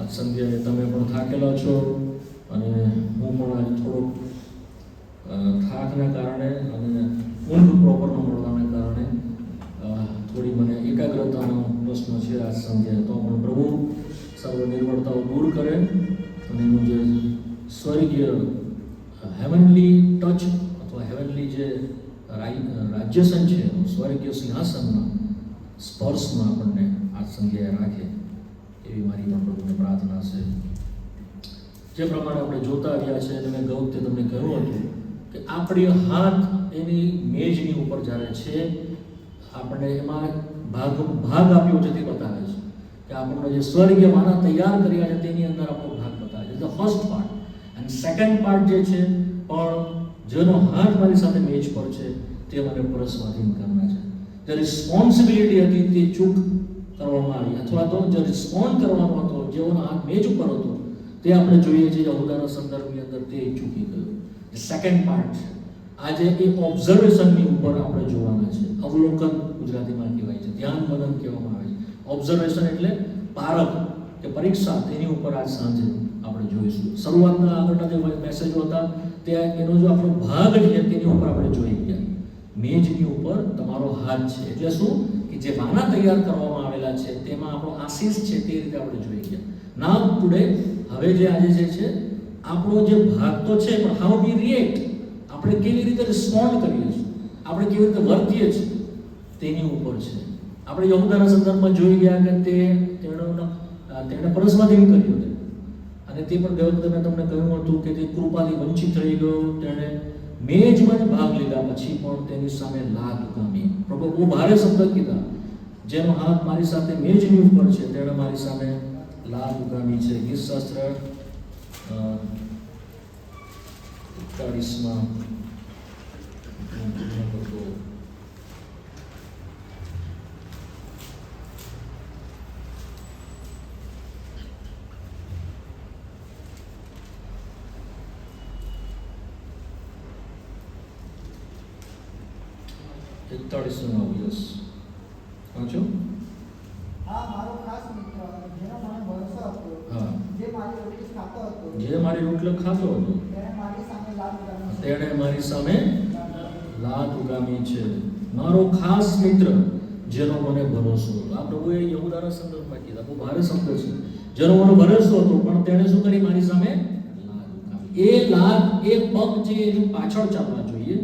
આજ સંધ્યાએ તમે પણ થાકેલા છો અને હું પણ આજે થોડોક થાકના કારણે અને ઊંઘ પ્રોપર ન મળવાના કારણે થોડી મને એકાગ્રતાનો પ્રશ્ન છે આજ સંધ્યાએ. તો પણ પ્રભુ સર્વ નિર્બળતાઓ દૂર કરે અને એનું જે સ્વર્ગીય હેવનલી ટચ અથવા હેવનલી જે રાજ્યસન છે સ્વર્ગીય સિંહાસનના સ્પર્શમાં આપણને આજ સંધ્યાએ રાખે એવી મારી પણ પ્રભુને પ્રાર્થના છે. જે પ્રમાણે આપણે જોતા આવ્યા છે અને મેં ગૌતે તમને કહ્યું હતું કે આપણી હાથ એની મેજની ઉપર જ્યારે છે આપણને એમાં ભાગ આપ્યો છે તે બતાવે છે કે આપણને જે સ્વર્ગીય માના તૈયાર કર્યા છે તેની અંદર આપણો ભાગ બતાવે છે. The first part. અને સેકન્ડ પાર્ટ જે છે પણ જેનો હાથ મારી સાથે મેજ પર છે તે મને પરસ્વાધીન કરનાર છે. જે રિસ્પોન્સિબિલિટી હતી તે ચૂક કરવામાં આવી અથવા તો જે રિસ્પોન્ડ કરવાનો હતો જેઓનો હાથ મેજ ઉપર હતો તે આપણે જોઈએ છીએ યહૂદાના સંદર્ભની અંદર તે ચૂકી ગયો. જે સેકન્ડ પાર્ટ છે આજે એ ઓબ્ઝર્વેશનની ઉપર આપણે જોવાના છે. અવલોકન ગુજરાતીમાં કહેવાય છે, ધ્યાન મનન કહેવામાં આવે છે. ઓબ્ઝર્વેશન એટલે પારખ કે પરીક્ષા, તેની ઉપર આજ સાંજે આપણે જોઈશું. શરૂઆતના આગળના જે મેસેજો હતા તે એનો જો આપણો ભાગ છે તેની ઉપર આપણે જોઈ ગયા. મેજની ઉપર તમારો હાથ છે એટલે શું કે જે વાના તૈયાર કરવામાં આવેલા છે તેમાં આપણો આશીષ છે તે રીતે આપણે જોઈ ગયા. નાઉ ટુડે હવે જે આજે જે છે આપણો જે ભાગ તો છે પણ હાઉ વી રિએક્ટ, આપણે કેવી રીતે રિસ્પોન્ડ કરીએ છીએ, આપણે કેવી રીતે વર્તીએ છીએ તેની ઉપર છે. આપણે યહૂદાના સંદર્ભમાં જોઈ ગયા કે તેણે પરસ્વાધીન કર્યું હતું અને તે પણ ગયો વખતે મેં તમને કહ્યું હતું કે તે કૃપાથી વંચિત થઈ ગયો. તેણે મેજમાં જ ભાગ લીધા પછી પણ તેની સામે લાત ઉગામી. પ્રભુ બહુ ભારે શબ્દ કીધા, જેનો હાથ મારી સાથે મેજની ઉપર છે તેણે મારી સામે લાત ઉગામી છે. ગીતશાસ્ત્ર 41 દિવસ વાંચો. આ મારો ખાસ મિત્ર જેનો મને ભરોસો હતો, જે મારી રોટલી ખાતો હતો, તેણે મારી સામે લાત ઉગામી છે. મારો ખાસ મિત્ર જેનો મને ભરોસો હતો. આ પ્રભુએ યહૂદાના સંદર્ભમાં કીધા, બહુ ભારે શબ્દ છે. જેનો મને ભરોસો હતો પણ તેણે શું કરી મારી સામે લાત ઉગામી. એ લાત, એ પગ જે એની પાછળ ચાલવા જોઈએ,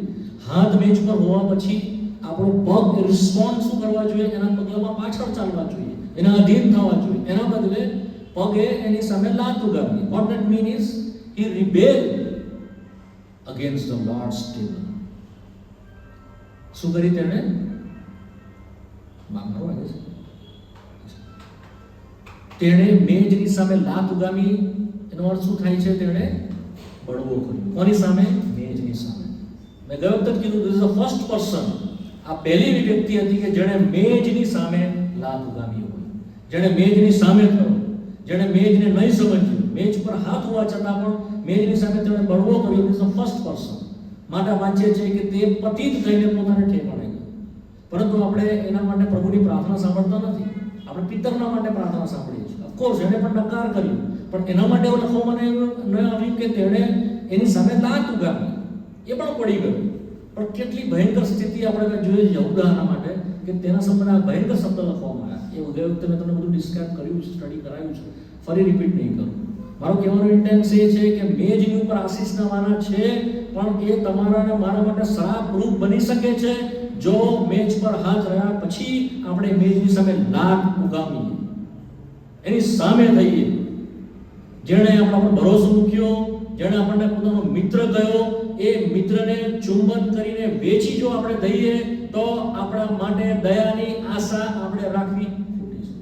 હાથ મેજ પર હોવા પછી આપણો પગ રિસ્પોન્ડ શું કરવા જોઈએ, એના પગલામાં પાછળ ચાલવા જોઈએ, એના અધીન થવા જોઈએ. એના બદલે પગે એની સામે લાત ઉગામી. What that mean is he rebelled against the lord's table. શું કરી તેણે? તેણે મેજની સામે લાત ઉગામી. એનો અર્થ શું થાય છે? તેણે બળવો કર્યો. કોની સામે? મેજની સામે. મેં ગયો વખતે કીધું this is the first person. આ પહેલી વ્યક્તિ હતી કે જેણે મેજની સામે લાત ઉગામી હોય, જેણે મેજની સામે થયો, જેણે મેજને નહીં સમજ્યું, મેજ પર હાથ હોવા છતાં પણ મેજની સામે તેણે બળવો કર્યો. This is the first person. માટે વાંચીએ છીએ કે તે પતિત થઈને પોતાને ઠેકાણે ગયો. પરંતુ આપણે એના માટે પ્રભુની પ્રાર્થના સાંભળતા નથી. આપણે પિતરના માટે પ્રાર્થના સાંભળીએ છીએ. ઓફકોર્સ એને પણ નકાર કર્યો, પણ એના માટે એવું લખવામાં ન આવ્યું કે તેણે એની સામે લાત ઉગામી. એ પણ પડી ગયો. પણ કેટલી ભયંકર સ્થિતિ આપણે જોઈએ યહૂદાના માટે કે તેના સંબંધમાં ભયંકર શબ્દ લખવામાં આવ્યા. એ વખતે મેં તમને બધું ડિસ્ક્રાઇબ કર્યું છે, સ્ટડી કરાયું છે, ફરી રિપીટ નહીં કરું. મારો કહેવાનો ઇન્ટેન્સ એ છે કે મેજની ઉપર આશીષના વાના છે પણ એ તમારા અને મારા માટે શ્રાપરૂપ બની શકે છે જો મેજ પર હાથ રહ્યા પછી આપણે મેજની સામે લાત ઉગામીએ, એની સામે થઈએ. જેણે આપણા પર ભરોસો મૂક્યો, જેણે આપણને પોતાનો મિત્ર કહ્યો, એ મિત્રને ચુંબન કરીને વેચી જો આપણે દઈએ તો આપણા માટે દયાની આશા આપણે રાખવી ખોટી છે.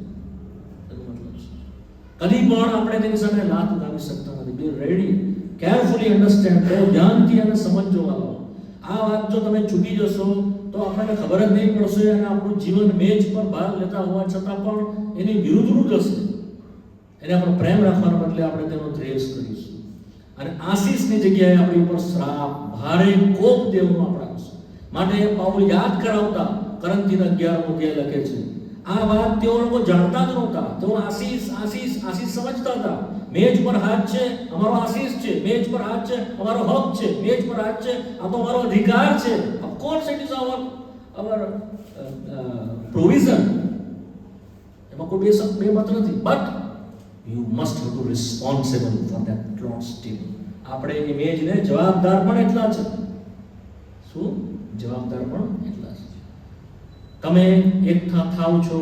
કદી પણ આપણે તેની સામે લાત ઉગામી શકતા નથી. બી રેડી, કેરફુલી અન્ડરસ્ટેન્ડ, બહુ ધ્યાનથી અને સમજો વાળો. આ વાત જો તમે ચૂકી જશો તો આપણને ખબર જ નહીં પડશે અને આપણું જીવન મેજ પર ભાગ લેતા હોવા છતાં પણ એની વિરુદ્ધનું જશે. એને આપણે પ્રેમ રાખવાના બદલે આપણે તેનો દ્વેષ કરીશું અને આશીષની જગ્યાએ આપણી ઉપર શ્રાપ, ભારે કોપ દેવનો આપણે આવશે. માટે પાઉલ યાદ કરાવતા કરંથીના 11 અધ્યાય લખે છે, આ વાત તેઓ લોકો જાણતા જ નહોતા. તેઓ આશીષ આશીષ આશીષ સમજતા હતા. મેજ પર હાથ છે, અમારો આશીષ છે. મેજ પર હાથ છે, અમારો હક છે. મેજ પર હાથ છે, આ તો અમારો અધિકાર છે. Of course it is our provision. એમાં કોઈ બે મત નથી. But you must have to responsible for that lords table. આપણે ઇમેજને જવાબદાર પણ એટલા છે. શું જવાબદાર પણ એટલા છે. તમે એકઠા થાવ છો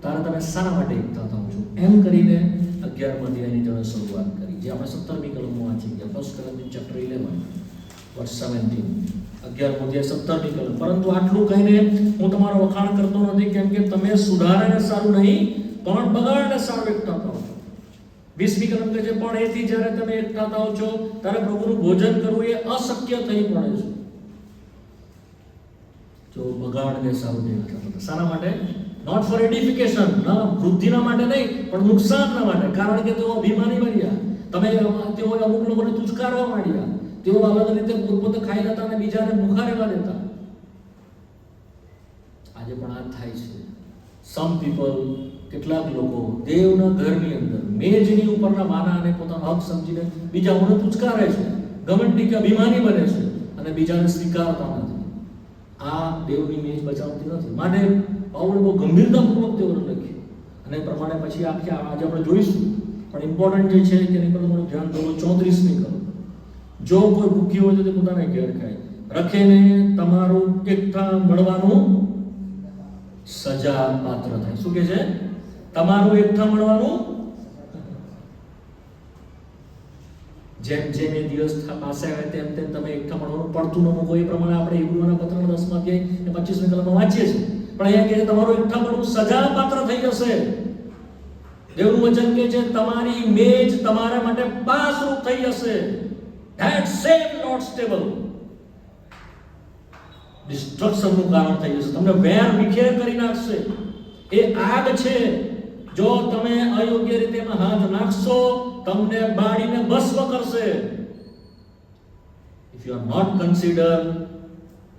ત્યારે તમે શાના માટે એકઠા થાવ છો? એમ કરીને 11મા અધ્યાયની તમે શરૂઆત કરી, જે આપણે 17મી કલમમાં વાંચી ગયા. 1 Corinthians chapter 11 verse 17. 11મો અધ્યાય 17મી કલમ. પરંતુ આટલું કહીને હું તમારો વખાણ કરતો નથી, કેમ કે તમે સુધારાને સારું નહીં પણ બગાડને સારું એકઠા થાવ છો. 20મી કલમ કહે છે, પણ એથી જ્યારે તમે એકઠા થાવ છો ત્યારે પ્રભુનું ભોજન કરવું એ અશક્ય થઈ પડે છે. જો બગાડને સારું નહીં એકઠા. શાના માટે? નોટ ફોર એડિફિકેશન, ના વૃદ્ધિના માટે નહીં, પણ નુકસાનના માટે. કારણ કે તેઓ અભિમાની બન્યા. તેઓ અમુક લોકોને તુચકારવા માંડ્યા. તેઓ અલગ રીતે પોતે ખાઈ લેતા અને બીજાને ભૂખા રહેવા દેતા. આજે પણ આ થાય છે. સમ પીપલ, કેટલાક લોકો દેવના ઘરની અંદર મેજની ઉપરના માના અને પોતાનો હક સમજીને બીજાઓને તુચકારે છે, ઘમંડી કે અભિમાની બને છે અને બીજાને સ્વીકારતા નથી. આ દેવની મેજ બચાવતી નથી. માટે પાઉલે બહુ ગંભીરતાપૂર્વક તેઓને લખ્યું અને એ પ્રમાણે પછી આજે આપણે જોઈશું. પણ ઇમ્પોર્ટન્ટ જે છે તેની પર તમારું ધ્યાન દો. 34મી કલમ. જો કોઈ ભૂખ્યો હોય તો તે પોતાને ઘેર ખાય, રખેને તમારું એકઠા મળવાનું સજા પાત્ર થાય. શું કે છે? તમારું એકઠા મળવાનું. જેમ જેમ એ દિવસ પાસે આવે તેમ તેમ તમે એકઠા મળવાનું પડતું ન મૂકો. એ પ્રમાણે આપણે ઈબ્રુઓના પત્રના 10મા અધ્યાય 25મી કલમમાં વાંચીએ છીએ. પણ અહીંયા કહે છે તમારું એકઠા મળવું સજા પાત્ર થઈ જશે. દેવનું વચન કહે છે તમારી મેજ તમારા માટે પાસરૂપ થઈ જશે. That same Lord's table ડિસ્ટ્રક્શનનું કારણ થઈ જશે. તમને વેર વિખેર કરી નાખશે. એ આગ છે. જો તમે અયોગ્ય રીતે એમાં હાથ નાખશો તમને બાળીને ભસ્મ કરશે. If you are not consider,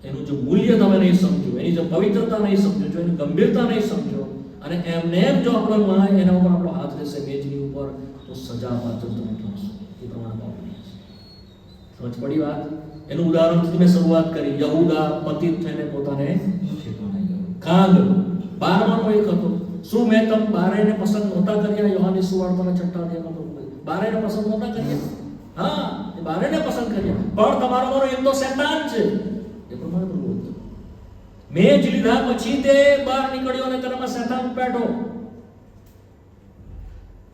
એનું જો મૂલ્ય તમે નહીં સમજો, એની જો પવિત્રતા નહીં સમજો, જો એની ગંભીરતા નહીં સમજો અને એમને એમ જો આપણો એના ઉપર આપણો હાથ રહેશે મેજની ઉપર, તો સજા પાત્ર તમે થશો. એ પ્રમાણે સમજ પડી વાત? એનું ઉદાહરણથી મેં શરૂઆત કરી. યહૂદા પતિત થઈને પોતાને ઠેકાણે ગયો. કાંગ 12માનો એક હતો. શું મેં તમ બારેને પસંદ નહોતા કર્યા? યોહાનની સુવાર્તાના 6 અધ્યાયમાં બારેને પસંદ નહોતા કર્યા. હા, એ બારેને પસંદ કર્યા, પણ તમારો મારો એક તો શૈતાન છે. એ પ્રમાણે પ્રભુ હતો. મેં જ લીધા પછી તે બહાર નીકળ્યો અને તેનામાં શૈતાન બેઠો.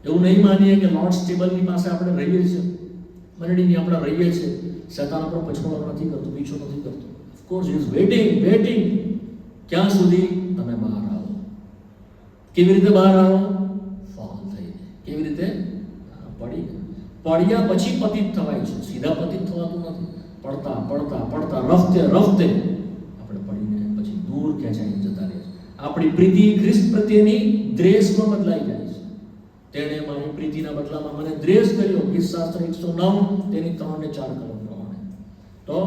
એવું નહીં માનીએ કે લોર્ડ્સ ટેબલની પાસે આપણે રહીએ છીએ, મંડળીની આપણે રહીએ છીએ, શૈતાન આપણો પછવાડો નથી કરતો, પીછો નથી કરતો. Of course he is waiting ક્યાં સુધી તમે બહાર આવો. કેવી રીતે બહાર આવો? ફોલ થઈને. કેવી રીતે? પડ્યા પછી પતિત થવાય છે. સીધા પતિત થવાતું નથી. પડતા રફતે આપણે પડીને પછી દૂર ખેંચાઈને જતા રહે છે. આપણી પ્રીતિ ખ્રિસ્ત પ્રત્યેની દ્વેષમાં બદલાઈ જાય છે. તેણે મારી પ્રીતિના બદલામાં મને દ્વેષ કર્યો. ગીતશાસ્ત્ર 109 તેની 3 ને 4 કલમ પ્રમાણે. તો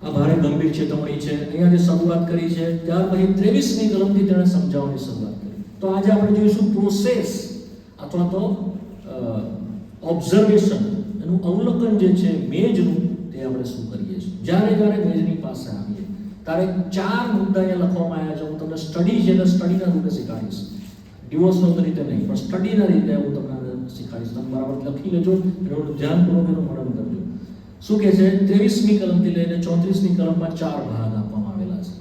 આ ભારે ગંભીર ચેતવણી છે. અહીંયા જે શરૂઆત કરી છે ત્યાર પછી 23મી કલમથી તેણે સમજાવવાની શરૂઆત કરી. તો આજે આપણે જોઈશું પ્રોસેસ અથવા તો ઓબ્ઝર્વેશન, એનું અવલોકન જે છે મેજનું, તે આપણે શું કરીએ છીએ. જ્યારે મેજની પાસે આવીએ ત્યારે 4 મુદ્દા અહીંયા લખવામાં આવ્યા છે. હું તમને સ્ટડીના રૂપે શીખવાડીશ. ડિવોશનલ રીતે નહીં, પણ સ્ટડીના રીતે હું તમને શીખવાડીશ. તમે બરાબર લખી લેજો, એનું ધ્યાનપૂર્વક એનું મનન કરજો. શું કહે છે? 23મી કલમથી લઈને 34મી કલમમાં 4 ભાગ આપવામાં આવેલા છે.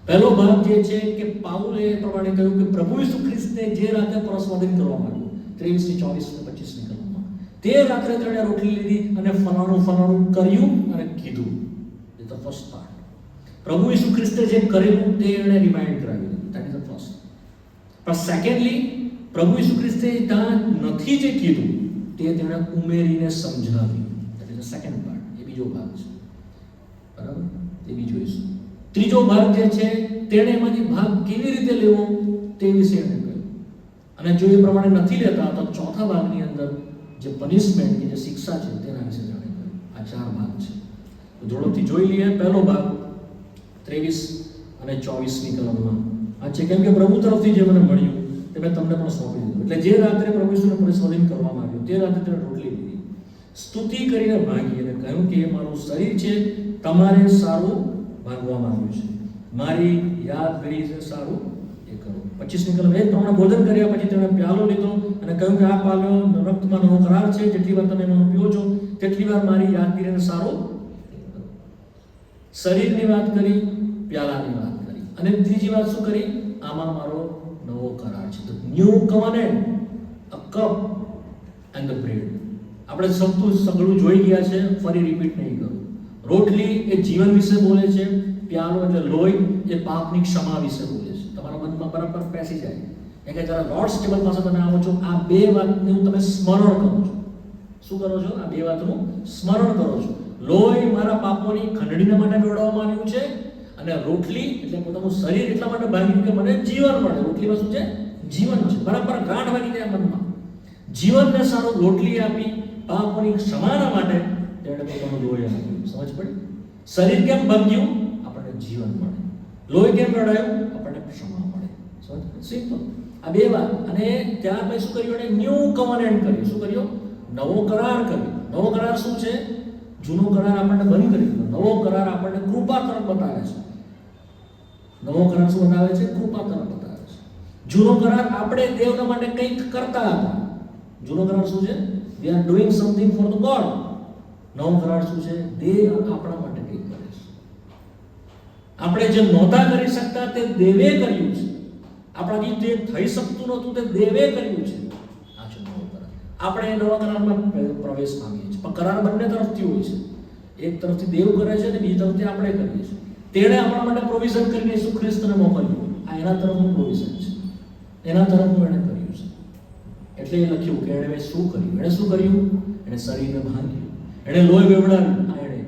પહેલો ભાગ જે છે કે પાઉલે એ પ્રમાણે કહ્યું કે પ્રભુ ઈસુ ખ્રિસ્તને જે રાતે પરસ્વાધીન કરવામાં આવ્યું, 23મી 24મી 25મી કલમમાં, તે રાત્રે તેણે રોટલી લીધી અને ફલાણું કર્યું અને કીધું. એ તો ફર્સ્ટ પાર્ટ. પ્રભુ ઈસુ ખ્રિસ્તે જે કરેલું તે એણે રિમાઇન્ડ કરાવી દીધું. That is the first. પણ સેકન્ડલી, પ્રભુ ઈસુ ખ્રિસ્તે ત્યાં નથી જે કીધું તે તેણે ઉમેરીને સમજાવ્યું. That is the second part. એ બીજો ભાગ છે. બરાબર? એ બી જોઈશું. ત્રીજો ભાગ જે છે તેણે એમાંથી ભાગ કેવી રીતે લેવો તે વિશે એણે કહ્યું. અને જો એ પ્રમાણે નથી લેતા તો ચોથા ભાગની અંદર જે પનિશમેન્ટ કે જે શિક્ષા છે તેના વિશે જાણે કહ્યું. આ 4 ભાગ છે. તો ઝડપથી જોઈ લઈએ. પહેલો ભાગ 23 અને 24મી કલમમાં આ છે કેમ કે પ્રભુ તરફથી જે મને મળ્યું તે મેં તમને પણ સોંપી દીધું. એટલે જે રાત્રે પ્રભુ ઈસુને પરિશોધન કરવામાં આવ્યું તે રાત્રે તેણે રોટલી લીધી, સ્તુતિ કરીને ભાંગી અને કહ્યું કે એ મારું શરીર છે, તમારે સારું ભાંગવામાં આવ્યું છે, મારી યાદગીરી છે, સારું એ કરો. 25મી કલમ. એ પ્રમાણે ભોજન કર્યા પછી તેણે પ્યાલો લીધો અને કહ્યું કે આ પ્યાલો રક્તમાં નવો કરાર છે, જેટલી વાર તમે એનો પીઓ છો તેટલી વાર મારી યાદગીરીને સારું કરો. શરીરની વાત કરી, પ્યાલાની વાત કરી અને ત્રીજી વાત શું કરી? આમાં મારો નવો કરાર છે. The new covenant, a cup and the bread. આપણે સગળું જોઈ ગયા છે, ફરી રિપીટ નહીં કરું. રોટલી એ જીવન વિશે બોલે છે, પ્યાલો એટલે લોહી એ પાપની ક્ષમા વિશે બોલે છે. તમારા મનમાં બરાબર બેસી જાય કે જ્યારે લોર્ડ્સ ટેબલ પાસે તમે આવો છો, આ બે વાતનું તમે સ્મરણ કરો છો. શું કરો છો? આ બે વાતનું સ્મરણ કરો છો. લોહી મારા પાપોની ખંડણીના માટે દોડાવવામાં આવ્યું છે અને રોટલી એટલે પોતાનું શરીર એટલા માટે ભાંગ્યું કે મને જીવન મળે. રોટલીમાં શું છે? જીવન છે. બરાબર ગાંઠ વાગી જાય મનમાં. જીવનને સારું રોટલી આપી, પાપોની ક્ષમાના માટે તેણે પોતાનું લોહી આપ્યું. સમજ પડી? શરીર કેમ ભાંગ્યું? આપણને જીવન મળે. લોહી કેમ રડાયું? આપણને ક્ષમા મળે. સમજ? સિમ્પલ. આ બે વાત. અને ત્યાર પછી શું કર્યું? એને ન્યૂ કવનેન્ટ કર્યું. શું કર્યું? નવો કરાર કર્યો. નવો કરાર શું છે? જૂનો કરાર આપણને બંધ કરી દીધો. નવો કરાર આપણને કૃપા તરફ બતાવે છે. નવો કરાર શું બતાવે છે? કૃપા તરફ બતાવે છે. જૂનો કરાર આપણે દેવના માટે કંઈક કરતા હતા. જૂનો કરાર શું છે? we are doing something for the God. નવો કરાર શું છે? દેવ આપણા માટે કંઈક કરે છે. આપણે જે નહોતા કરી શકતા તે દેવે કર્યું છે. આપણાથી જે થઈ શકતું નહોતું તે દેવે કર્યું છે. આ છે નવો કરાર. આપણે એ નવા કરારમાં પ્રવેશ પામીએ છીએ. પણ કરાર બંને તરફથી હોય છે. એક તરફથી દેવ કરે છે અને બીજી તરફથી આપણે કરીએ છીએ. તેણે આપણા માટે પ્રોવિઝન કરીને ઈસુ ખ્રિસ્તને મોકલ્યું. આ એના તરફનું પ્રોવિઝન છે. એના તરફનું એણે કર્યું છે. એટલે એ લખ્યું કે એણે શું કર્યું? એણે શું કર્યું? એણે શરીરને ભાંગ્યું, એણે લોહી વેવડાવ્યું. આ એણે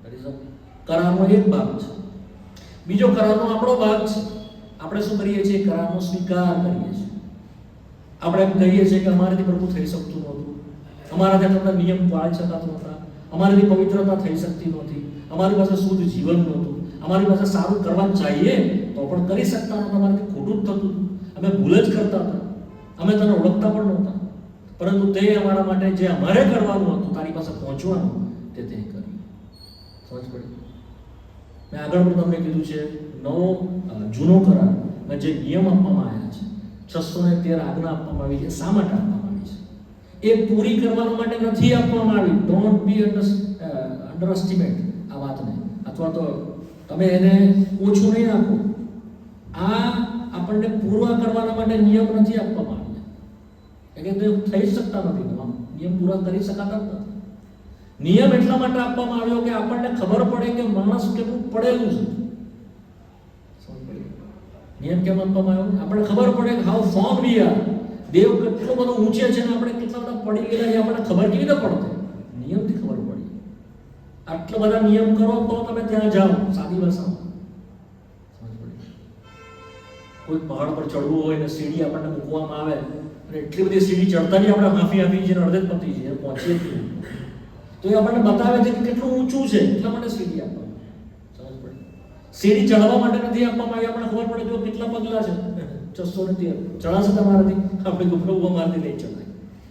કર્યું. કરારનો એક ભાગ છે. બીજો કરારનો આપણો ભાગ છે. આપણે શું કરીએ છીએ? કરારનો સ્વીકાર કરીએ છીએ. આપણે એમ કહીએ છીએ કે અમારાથી પ્રભુ થઈ શકતું નહોતું, અમારાથી તમને નિયમ પાળી શકાતો નહોતા, અમારાથી પવિત્રતા થઈ શકતી નહોતી, અમારી પાસે શુદ્ધ જીવન નહોતું, અમારી પાસે સારું કરવા ચાહીએ તો પણ કરી શકતા નહોતા, અમારાથી ખોટું જ થતું હતું, અમે ભૂલ જ કરતા હતા, અમે તને ઓળખતા પણ નહોતા. પરંતુ તે અમારા માટે જે અમારે કરવાનું હતું, તારી પાસે પહોંચવાનું, તે કર્યું. સમજ પડી? મેં આગળ પણ તમને કીધું છે, નવો જૂનો કરારમાં જે નિયમ આપવામાં આવ્યા છે, 613 આજ્ઞા આપવામાં આવી છે. શા માટે આપવામાં આવી છે? એ પૂરી કરવા માટે નથી આપવામાં આવી. ડોન્ટ બી અંડરએસ્ટિમેટ આ વાતને, અથવા તો તમે એને ઓછું નહીં આપો. આ આપણને પૂરા કરવાના માટે નિયમ નથી આપવામાં આવ્યા. કે તે થઈ શકતા નથી. નિયમ પૂરા કરી શકાતા જ નથી. નિયમ એટલા માટે આપવામાં આવ્યો કે આપણને ખબર પડે કે માણસ કેટલું પડેલું છે. નિયમ કેમ આપવામાં આવ્યો? આપણને ખબર પડે કે હાઉ ફોર્મ વી આર. દેવ કેટલો બધો ઊંચે છે ને આપણે કેટલા બધા પડી ગયેલા છે. આપણને ખબર કેવી રીતે પડશે? નિયમથી ખબર પડી. આટલા બધા નિયમ કરો તો તમે ત્યાં જાઓ. સાદી ભાષામાં સમજ પડી. કોઈ પહાડ પર ચડવું હોય ને સીડી આપણને મૂકવામાં આવે અને એટલી બધી સીડી ચડતાની આપણે હાફી છે, અડધે જ પતી છે, પહોંચીએ જ નહીં. તો એ આપણને બતાવે છે કે કેટલું ઊંચું છે, એટલા માટે સીડી આપવામાં. સમજ પડી? સીડી ચડવા માટે નથી આપવામાં આવી. આપણને ખબર પડે જો કેટલા પગલા છે, 613 ચડાશે તમારાથી, આપણે ગભરો અમારાથી નહીં ચડાય.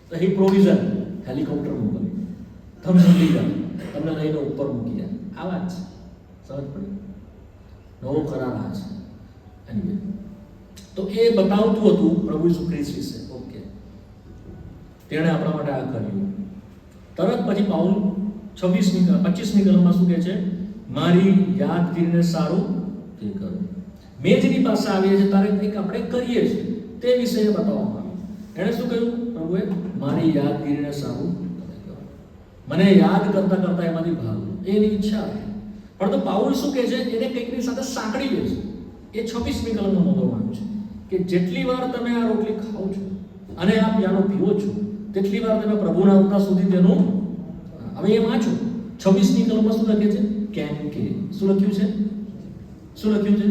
તો એ પ્રોવિઝન હેલિકોપ્ટર મોકલી, તમે સમજી જાઓ, તમને લઈને ઉપર મૂકી જાય. આ વાત છે. સમજ પડી? નવો કરાર આ છે. એની તો એ બતાવતું હતું પ્રભુ ઈસુ ખ્રિસ્ત વિશે. ઓકે, તેણે આપણા માટે આ કર્યું. તરત પછી પાઉલ 25મી કલમમાં શું કહે છે? મારી યાદગીરીને સારું તે કરો. મેજની પાસે આવીએ છીએ ત્યારે કંઈક આપણે કરીએ છીએ તે વિશે બતાવવામાં આવ્યું. એણે શું કહ્યું? પ્રભુએ મારી યાદગીરીને સારું તમે કરો. મને યાદ કરતા કરતા એમાંથી ભાગો. એની ઈચ્છા હતી. પણ તો પાઉલ શું કહે છે? એને કંઈકની સાથે સાંકળી દે છે. એ 26મી કલમમાં નોંધવામાં છે કે જેટલી વાર તમે આ રોટલી ખાઓ છો અને આ પ્યાલો પીવો છો તેટલી વાર તમે પ્રભુના આવતા સુધી તેનું હવે એ વાંચો. 26મી કલમમાં શું લખે છે? કેમ કે. શું લખ્યું છે? શું લખ્યું છે?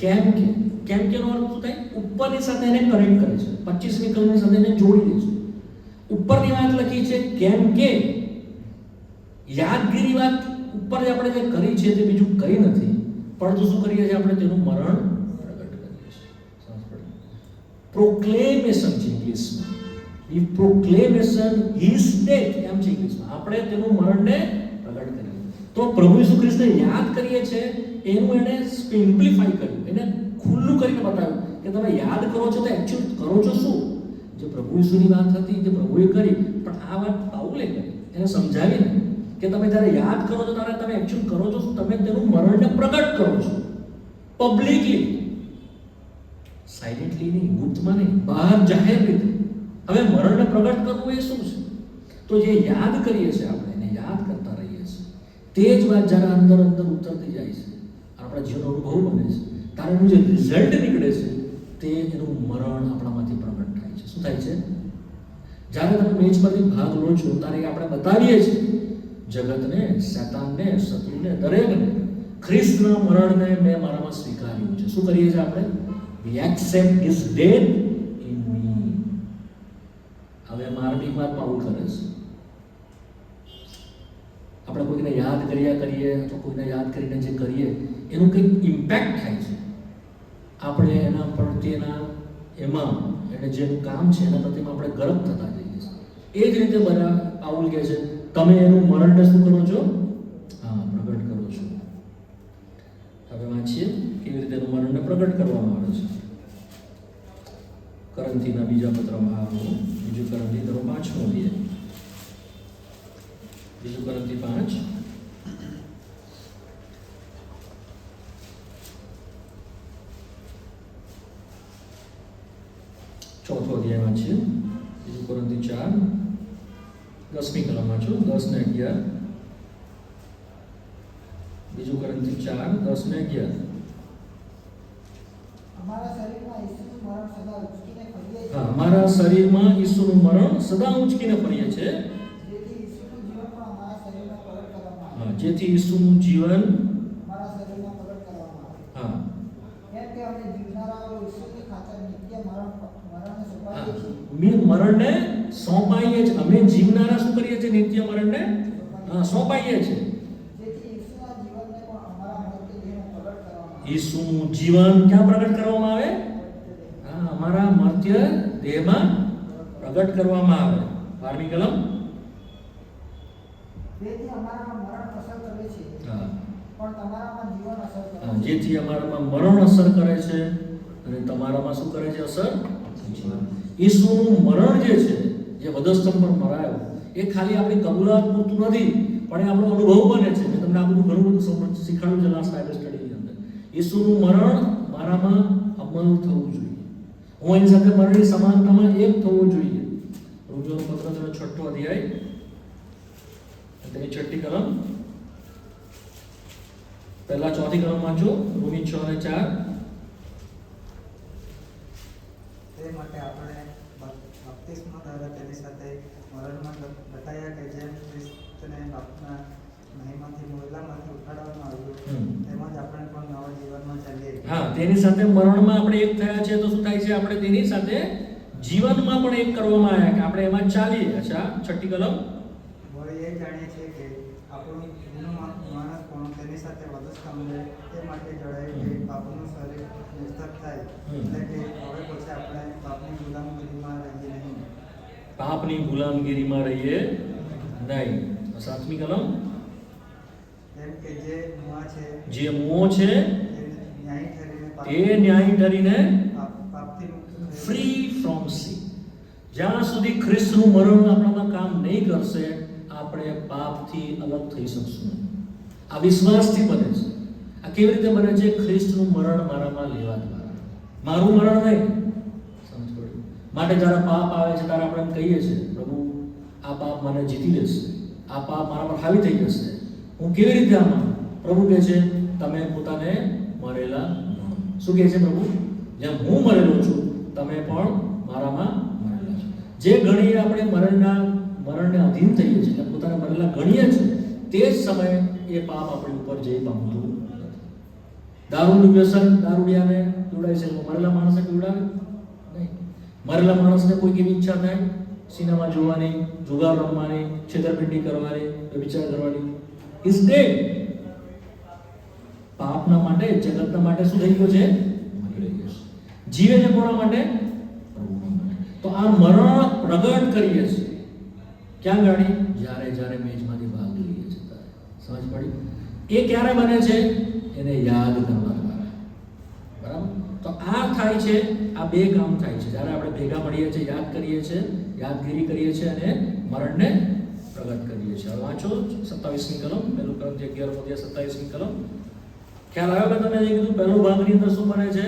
કેમ કે. કેમ કે નો અર્થ શું થાય? ઉપરની સાથે એને કનેક્ટ કરે છે. 25મી કલમની સાથે એને જોડી દે છે. ઉપરની વાત લખી છે કેમ કે યાદગીરી વાત ઉપર આપણે જે કરી છે તે બીજું કંઈ નથી, પરંતુ શું કરીએ છીએ? આપણે તેનું મરણ પ્રગટ કરીએ પ્રોક્લેમેશન છે ઇંગ્લિશમાં. વી પ્રોક્લેમેશન હિઝ ડેથ એમ છે ઇંગ્લિશમાં. આપણે તેનું મરણને પ્રગટ કર્યું. તો પ્રભુ ઈસુ ખ્રિસ્તને યાદ કરીએ છીએ એનું એને સિમ્પ્લિફાઈ કર્યું, એને ખુલ્લું કરીને બતાવ્યું કે તમે યાદ કરો છો તો એકચ્યુઅલ કરો છો શું? જે પ્રભુ ઈસુની વાત હતી, જે પ્રભુએ કરી, પણ આ વાત પાઉલે કરી, એને સમજાવીને કે તમે જ્યારે યાદ કરો છો ત્યારે તમે એકચ્યુઅલ કરો છો શું? તમે તેનું મરણને પ્રગટ કરો છો પબ્લિકલી, સાયલેન્ટલી નહીં, ગુપ્તમાં નહીં, બહાર જાહેર રીતે. હવે મરણને પ્રગટ કરવું એ શું છે? તો જે યાદ કરીએ છીએ આપણે, એને યાદ કરતા રહીએ છીએ, તે જ વાત જ્યારે અંદર અંદર ઉતરતી જાય છે, આપણા જીવનનો અનુભવ બને છે, ત્યારે એનું જે રિઝલ્ટ નીકળે છે તે એનું મરણ આપણામાંથી પ્રગટ થાય છે. શું થાય છે? જ્યારે તમે મેચ પરથી ભાગ લો છો ત્યારે આપણે બતાવીએ છીએ જગતને, શૈતાનને, શત્રુને, દરેકને ખ્રિસ્તના મરણને મેં મારામાં સ્વીકાર્યું છે. શું કરીએ છીએ આપણે? We accept his death in me. હવે માર્મિક વાત પાઉલ કરે છે. આપણે કોઈને યાદ કર્યા કરીએ તો કોઈને યાદ કરીને જે કરીએ એનું કંઈક ઇમ્પેક્ટ થાય છે. આપણે એના પ્રત્યેના એમાં એને જેનું કામ છે એના પ્રત્યેમાં આપણે ગર્વ થતા જઈએ છીએ. એ જ રીતે બધા પાઉલ કહે છે તમે એનું મરણને શું કરો છો? પ્રગટ કરો છો. હવે વાંચીએ કેવી રીતે એનું મરણને પ્રગટ કરવામાં આવે છે. કરંથીના બીજા પત્રમાં બીજું કરંથી ધરો 5 અધ્યાય, બીજું કરંથી 5 ચોથો અધ્યાય વાંચીએ. બીજું કરંથી 4 10મી કલમ વાંચો, 10 ને 11. બીજું કરંથી 4 10 ને 11. અમારા શરીરમાં ઈસુનું મરણ સદા ઉચકીને ફરીએ અમારા શરીરમાં ઈસુનું મરણ સદા ઊંચકીને ફરીએ છીએ, જેથી ઈસુનું જીવન પણ જેથી ઈસુનું જીવન અમારા શરીરમાં પ્રગટ કરવામાં આવે. હા એમ કે અમે જીવનારાઓ ઈસુની ખાતર નિત્ય મરણને સોંપાઈએ છીએ. મરણને સોંપાઈએ છીએ. અમે જીવનારા શું કરીએ છીએ? નિત્ય મરણને સોંપાઈએ છીએ. જેથી ઈસુના જીવનને પણ અમારા મર્ત્ય દેહમાં પ્રગટ કરવામાં આવે. ઈસુનું જીવન ક્યાં પ્રગટ કરવામાં આવે? અમારા મર્ત્ય દેહમાં પ્રગટ કરવામાં આવે. 12મી કલમ. જેથી અમારામાં મરણ અસર કરે છે, હા, પણ તમારામાં જીવન અસર કરે છે. જેથી અમારામાં મરણ અસર કરે છે અને તમારામાં શું કરે છે? અસર. ઈસુનું મરણ જે છે, જે વધસ્તંભ પર મરાયો, એ ખાલી આપણી કબૂલાત પૂરતું નથી, પણ એ આપણો અનુભવ બને છે. મેં તમને આ બધું ઘણું બધું શીખવાડ્યું છે લાસ્ટ બાઇબલ સ્ટડીની અંદર. ઈસુનું મરણ મારામાં અમલ થવું જોઈએ. હું એની સાથે મરણની સમાનતામાં એક થવું જોઈએ. રોમીયોનો પત્ર તેનો 6ઠો અધ્યાય તેની 6ઠી કલમ, પહેલા 4થી કલમ વાંચો. રોમી 6 અને 4. તે માટે આપણે બપ્તિસ્મા દ્વારા તેની સાથે મરણમાં દટાયા કે જેમ ખ્રિસ્તને બાપના મહિમાથી મુર્દામાંથી ઉઠાડવામાં આવ્યું, તેમજ આપણે પણ નવા જીવનમાં ચાલીએ. હા, તેની સાથે મરણમાં આપણે એક થયા છે તો શું થાય છે? આપણે તેની સાથે જીવનમાં પણ એક કરવામાં આવ્યા કે આપણે એમાં ચાલીએ. અચ્છા, 6ઠી કલમ. વળી એ જાણીએ છીએ કે આપણું જૂનું માણસ પણ તેની સાથે વધસ્તંભે તે માટે જણાયું કે પાપનું શરીર નિસ્તર થાય, એટલે કે હવે પછી આપણે પાપની ગુલામગીરીમાં રહીએ નહીં. પાપની ગુલામગીરીમાં રહીએ નહીં. 7મી કલમ. એમ કે જે મુઆ છે જે મોહ છે એ ન્યાયી ઠરીને એ ન્યાયી ઠરીને પાપથી મુક્ત ફ્રી ફ્રોમ સિન. જ્યાં સુધી ખ્રિસ્તનું મરણ આપણામાં કામ નહીં કરશે, આપણે પાપથી અલગ થઈ શકશું નહીં. આ વિશ્વાસથી બને છે. આ કેવી રીતે બને છે? ખ્રિસ્તનું મરણ મારામાં લેવા દ્વારા. મારું મરણ નહીં. સમજ પડી? માટે જ્યારે પાપ આવે છે ત્યારે આપણે એમ કહીએ છીએ પ્રભુ આ પાપ મને જીતી લેશે, આ પાપ મારા પર હાવી થઈ જશે, હું કેવી રીતે આમાં? પ્રભુ કહે છે તમે પોતાને મરેલા ગણો. શું કહે છે પ્રભુ? જેમ હું મરેલો છું તમે પણ મારામાં મરેલા છો. જે ઘડીએ આપણે મરણને અધીન થઈએ છીએ, એટલે પોતાને મરેલા ગણીએ છીએ, તે જ સમયે એ પાપ આપણી ઉપર જઈ પામતું નથી. દારૂનું વ્યસન દારૂડિયાને પીવડાય છે, મરેલા માણસને પીવડાવે નહીં. મરેલા માણસને કોઈ કેવી ઈચ્છા થાય? સિનેમા જોવાની, જુગાર રમવાની, છેતરપિંડી કરવાની, વિચાર કરવાની. Is dead. પાપના માટે, જગતના માટે શું થઈ ગયો છે? મરી ગયો છે. જીવે છે કોના માટે? તો આ મરણ પ્રગટ કરીએ છીએ ક્યાં ગાડી? જ્યારે મેજમાંથી ભાગ લઈએ છીએ ત્યારે. સમજ પડી? એ ક્યારે બને છે? એને યાદ કરવા દ્વારા. બરાબર? તો આ થાય છે, આ બે કામ થાય છે જ્યારે આપણે ભેગા મળીએ છીએ, યાદ કરીએ છીએ, યાદગીરી કરીએ છીએ અને મરણને પ્રગટ કરીએ છીએ. હવે વાંચો 27મી કલમ, પહેલું કલમ જે 11 27મી કલમ. ખ્યાલ આવ્યો કે તમે જે કીધું પહેલો ભાગની અંદર શું બને છે?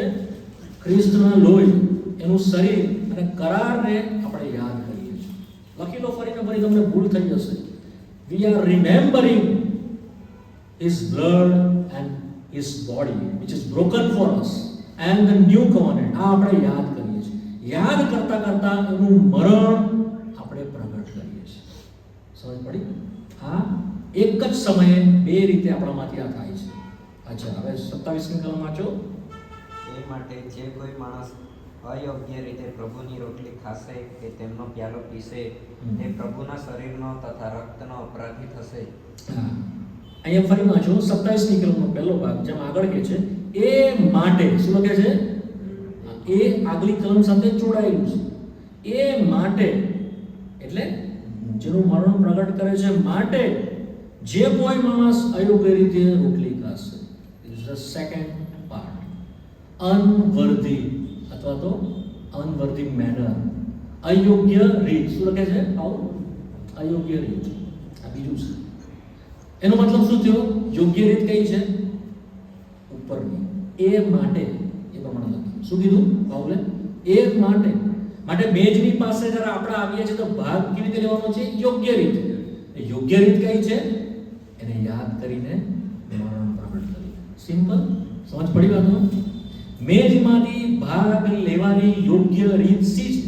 ખ્રિસ્તના લોહી, એનું શરીર અને કરારને આપણે યાદ કરીએ છીએ. લખી લો ફરીને, ફરી તમને ભૂલ થઈ જશે. We are remembering his blood and his body which is broken for us and the new covenant. આ આપણે યાદ કરીએ છીએ. યાદ કરતા કરતા એનું મરણ આપણે પ્રગટ કરીએ છીએ. સમજ પડી? આ એક જ સમયે બે રીતે આપણામાંથી આ થાય છે. અચ્છા, હવે 27મી કલમ વાંચો. એ માટે જે કોઈ માણસ અયોગ્ય રીતે પ્રભુની રોટલી ખાશે કે તેમનો પ્યાલો પીશે તે પ્રભુના શરીરનો તથા રક્તનો અપરાધી થશે. અહીંયા ફરી વાંચો 27મી કલમનો પહેલો ભાગ, જેમ આગળ કહે છે એ માટે. શું લખે છે? એ આગલી કલમ સાથે જોડાયેલું છે. એ માટે એટલે જેનું મરણ પ્રગટ કરે છે, માટે જે કોઈ માણસ અયોગ્ય રીતે રોટલી ખાશે. This is the second part. અનવર્ધી અથવા તો અનવર્ધી મેનર, અયોગ્ય રીત. શું લખે છે? અયોગ્ય રીત. આ બીજું છે. એનો મતલબ શું થયો? યોગ્ય રીત કઈ છે? ઉપરની. એ માટે એ પ્રમાણે લખ્યું. શું કીધું પાઉલે? એ માટે. માટે મેજની પાસે જ્યારે આપણે આવીએ છીએ તો ભાગ કેવી રીતે લેવાનો છે? યોગ્ય રીતે. યોગ્ય રીત કઈ છે? એને યાદ કરીને મરણ પ્રગટ કરી. સિમ્પલ. સમજ પડી વાતમાં? મેજમાંથી ભાગ લેવાની યોગ્ય રીત શી છે?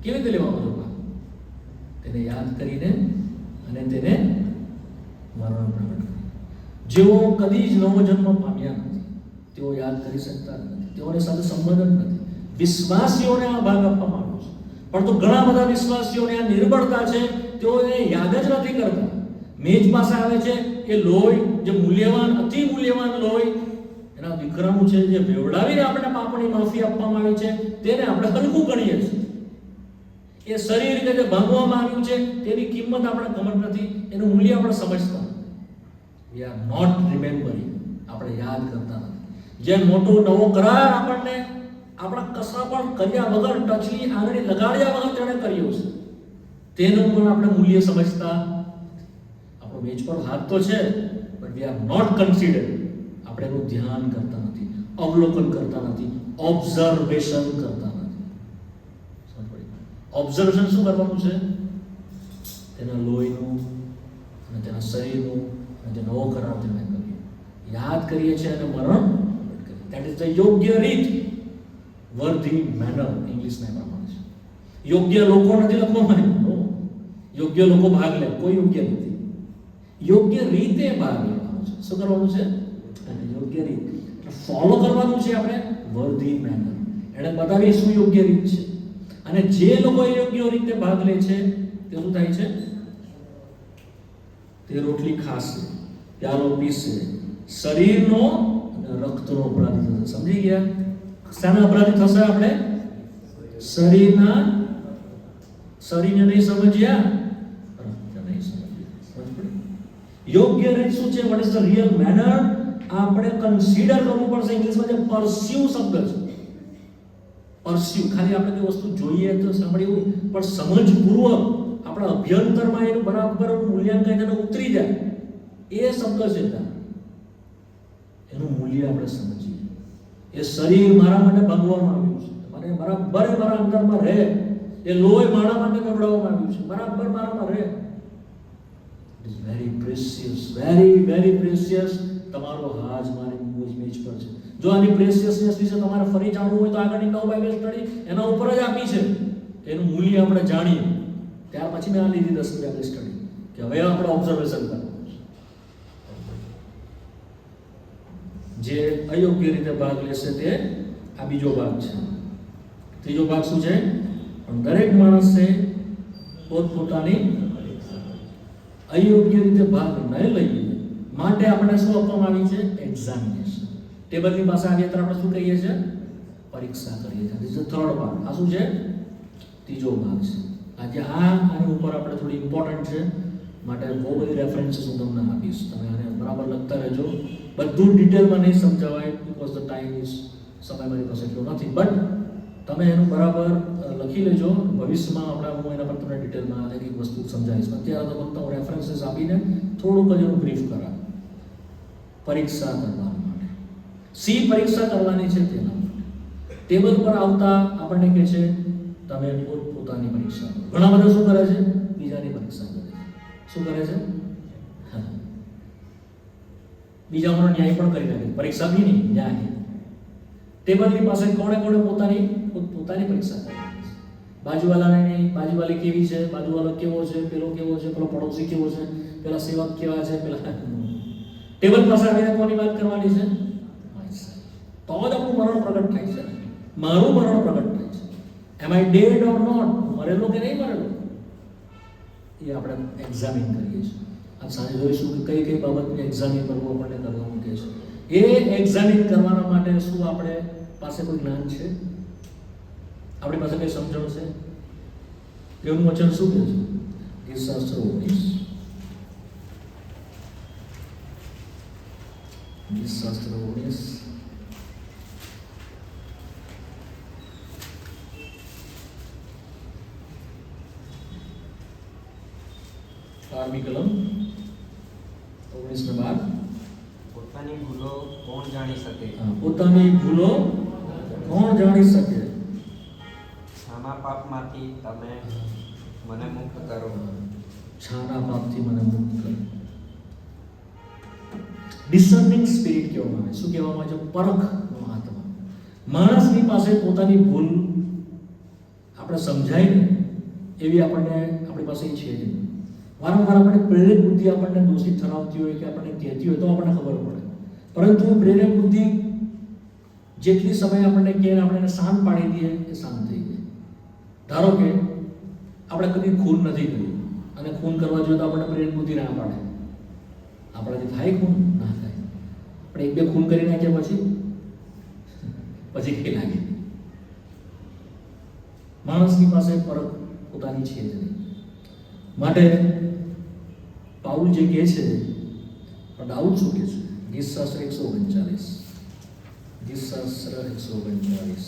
કેવી રીતે લેવાનો છે ભાગ? તેને યાદ કરીને અને તેને મરણ પ્રગટ કરી. જેઓ કદી જ નવો જન્મ પામ્યા નથી તેઓ યાદ કરી શકતા નથી, તેઓને સાથે સંબંધ જ નથી. વિશ્વાસીઓને આ ભાગ આપવામાં આવ્યો છે, પણ તો ઘણા બધા વિશ્વાસીઓને આ નિર્બળતા છે, તેઓ એને યાદ જ નથી કરતા. મેજ પાસે આવે છે એ લોહી, જે મૂલ્યવાન, અતિ મૂલ્યવાન લોહી એના દીકરાનું છે, જે વેવડાવીને આપણે પાપની માફી આપવામાં આવી છે, તેને આપણે હલકું ગણીએ છીએ. એ શરીર કે જે ભાંગવામાં આવ્યું છે તેની કિંમત આપણે ખબર નથી, એનું મૂલ્ય આપણે સમજતા. We are not remembering. આપણે યાદ કરતા નથી. જે મોટો નવો કરાર આપણને આપણા કસા પણ કર્યા વગર, ટચની આંગળી લગાડ્યા વગર તેણે કર્યો છે, તેનું પણ આપણે મૂલ્ય સમજતા. આપણો મેજ પર હાથ તો છે, but we are not considered. આપણે એનું ધ્યાન કરતા નથી, અવલોકન કરતા નથી, ઓબ્ઝર્વેશન કરતા નથી. ઓબ્ઝર્વેશન શું કરવાનું છે? તેના લોહીનું અને તેના શરીરનું અને જે નવો કરાર તેને કરીએ, યાદ કરીએ છીએ અને મરણ કરીએ. દેટ ઇઝ ધ યોગ્ય રીત. વર્ધી મેનર ઇંગ્લિશના પ્રમાણે છે. યોગ્ય લોકો નથી લખવામાં આવ્યું. યોગ્ય લોકો ભાગ લે, કોઈ યોગ્ય નથી. યોગ્ય રીતે ભાગ લેવાનો છે. શું કરવાનું છે? યોગ્ય રીત. ફોલો કરવાનું છે આપણે વર્ધી મેનર. એને બતાવી શું યોગ્ય રીત છે. અને જે લોકો યોગ્ય રીતે ભાગ લે છે તે શું થાય છે? તે રોટલી ખાશે, પ્યાલો પીશે, શરીરનો અને રક્તનો અપરાધી થશે. સમજી ગયા? શાના અપરાધી થશે આપણે? શરીરને નહીં સમજ્યા, રક્ત નહીં સમજ્યા. સમજ પડી? યોગ્ય રીત શું છે? What is the real manner? આપણે કન્સિડર કરવું પડશે. ઇંગ્લિશમાં જે પરસ્યુ શબ્દ છે, પરસ્યુ, ખાલી આપણે કોઈ વસ્તુ જોઈએ તો સાંભળ્યું, પણ સમજપૂર્વક આપણા અભ્યંતરમાં એનું બરાબર મૂલ્યાંકન એને ઉતરી જાય, એ શબ્દ છે. એનું મૂલ્ય આપણે સમજીએ. એ શરીર મારા માટે ભાંગવામાં આવ્યું છે, મને બરાબર મારા અંદરમાં રહે. એ લોહી મારા માટે ગવડાવવામાં આવ્યું છે, બરાબર મારામાં રહે. It is very precious, very very precious. તમારો હાજ મારી મેજ પર છે. જો આની પ્રેશિયસનેસ વિશે તમારે ફરી જાણવું હોય તો આગળની 9 બાઇબલ સ્ટડી એના ઉપર જ આપી છે. એનું મૂલ્ય આપણે જાણીએ, ત્યાર પછી મેં આ લીધી 10 બાઇબલ સ્ટડી કે હવે આપણે ઓબ્ઝર્વેશન કરવાનું છે. જે અયોગ્ય રીતે ભાગ લેશે તે આ બીજો ભાગ છે. ત્રીજો ભાગ શું છે? પણ દરેક માણસે પોતપોતાની અયોગ્ય રીતે ભાગ ન લઈએ માટે આપણે શું આપવામાં આવી છે? એક્ઝામિનેશન. ટેબલની પાસે આવીએ ત્યારે આપણે શું કહીએ છીએ? પરીક્ષા કરીએ છીએ. This is the third part. આ શું છે? ત્રીજો ભાગ છે. આજે આની ઉપર આપણે થોડી ઇમ્પોર્ટન્ટ છે, માટે બહુ બધી રેફરન્સીસ હું તમને આપીશ. તમે આને બરાબર લખતા રહેજો. બધું ડિટેલમાં નહીં સમજાવાય, બીકોઝ ધ ટાઈમ ઇઝ, સમય મારી પાસે એટલો નથી, બટ તમે એનું બરાબર લખી લેજો. ભવિષ્યમાં હું એના પર તમને ડિટેલમાં એક એક વસ્તુ સમજાવીશ. અત્યારે તો ફક્ત હું રેફરન્સીસ આપીને થોડુંક જ એનું બ્રીફ કરા. પરીક્ષા કરવા માટે, સી પરીક્ષા કરવાની છે તેના માટે. ટેબલ પર આવતા આપણને કહે છે તમે પોતાની પરીક્ષા કરો. ઘણા બધા શું કરે છે? બીજાની પરીક્ષા કરે છે. શું કરે છે? બીજાનો ન્યાય પણ કરી નાખે. પરીક્ષા બી નહીં, ન્યાય. ટેબલની પાસે કોણે પોતાની પરીક્ષા કરી છે. બાજુવાળી કેવી છે, બાજુવાળો કેવો છે, પેલો કેવો છે, પેલો પડોશી કેવો છે, પેલા સેવક કેવા છે, પેલા ટેબલ પાસે આવીને કોની વાત કરવાની છે? તો જ આપણું મરણ પ્રગટ થાય છે. મારું મરણ પ્રગટ થાય છે. એમ આઈ ડેડ ઓર નોટ? મરેલો કે નહીં મરેલો, એ આપણે એક્ઝામિન કરીએ છીએ. આ સાંજે જોઈશું કે કઈ બાબતને એક્ઝામિન કરવું આપણને કરવાનું કહે છે. એ એક્ઝામિન કરવાના માટે શું આપણે પાસે કોઈ જ્ઞાન છે? આપણી પાસે કઈ સમજણ છે? એવું વચન શું કહે છે? ગીતશાસ્ત્ર 19, ગીતશાસ્ત્ર 19 12મી કલમ 19 ને 12. પોતાની ભૂલો કોણ જાણી શકે? પોતાની ભૂલો કોણ જાણી શકે? આમાં પાપમાંથી તમે મને મુક્ત કરો. છાના પાપથી મને મુક્ત કરો. ડિસર્નિંગ સ્પિરિટ કહેવામાં આવે. શું કહેવામાં આવે છે? પરખનો આત્મા. માણસની પાસે પોતાની ભૂલ આપણે સમજાય ને એવી આપણી પાસે છે જ નહીં. વારંવાર આપણે પ્રેરક બુદ્ધિ આપણને દોષિત ઠરાવતી હોય કે આપણને કહેતી હોય તો આપણને ખબર પડે. પરંતુ પ્રેરક બુદ્ધિ જેટલી સમય આપણને કહે આપણે એને શાંત પાડી દઈએ એ શાંત થઈ જાય. ધારો કે આપણે કદી ખૂન નથી કર્યું અને ખૂન કરવા જોઈએ તો આપણને પ્રેરક બુદ્ધિ ના પાડે. આપણાથી થાય ખૂન? ના થાય. આપણે એક બે ખૂન કરી નાખ્યા પછી કઈ લાગે? માણસની પાસે પરખ પોતાની છે જ નહીં. માટે પાઉલ જે કહે છે, દાઉદ શું કહે છે? ગીતશાસ્ત્ર 139, ગીતશાસ્ત્ર 139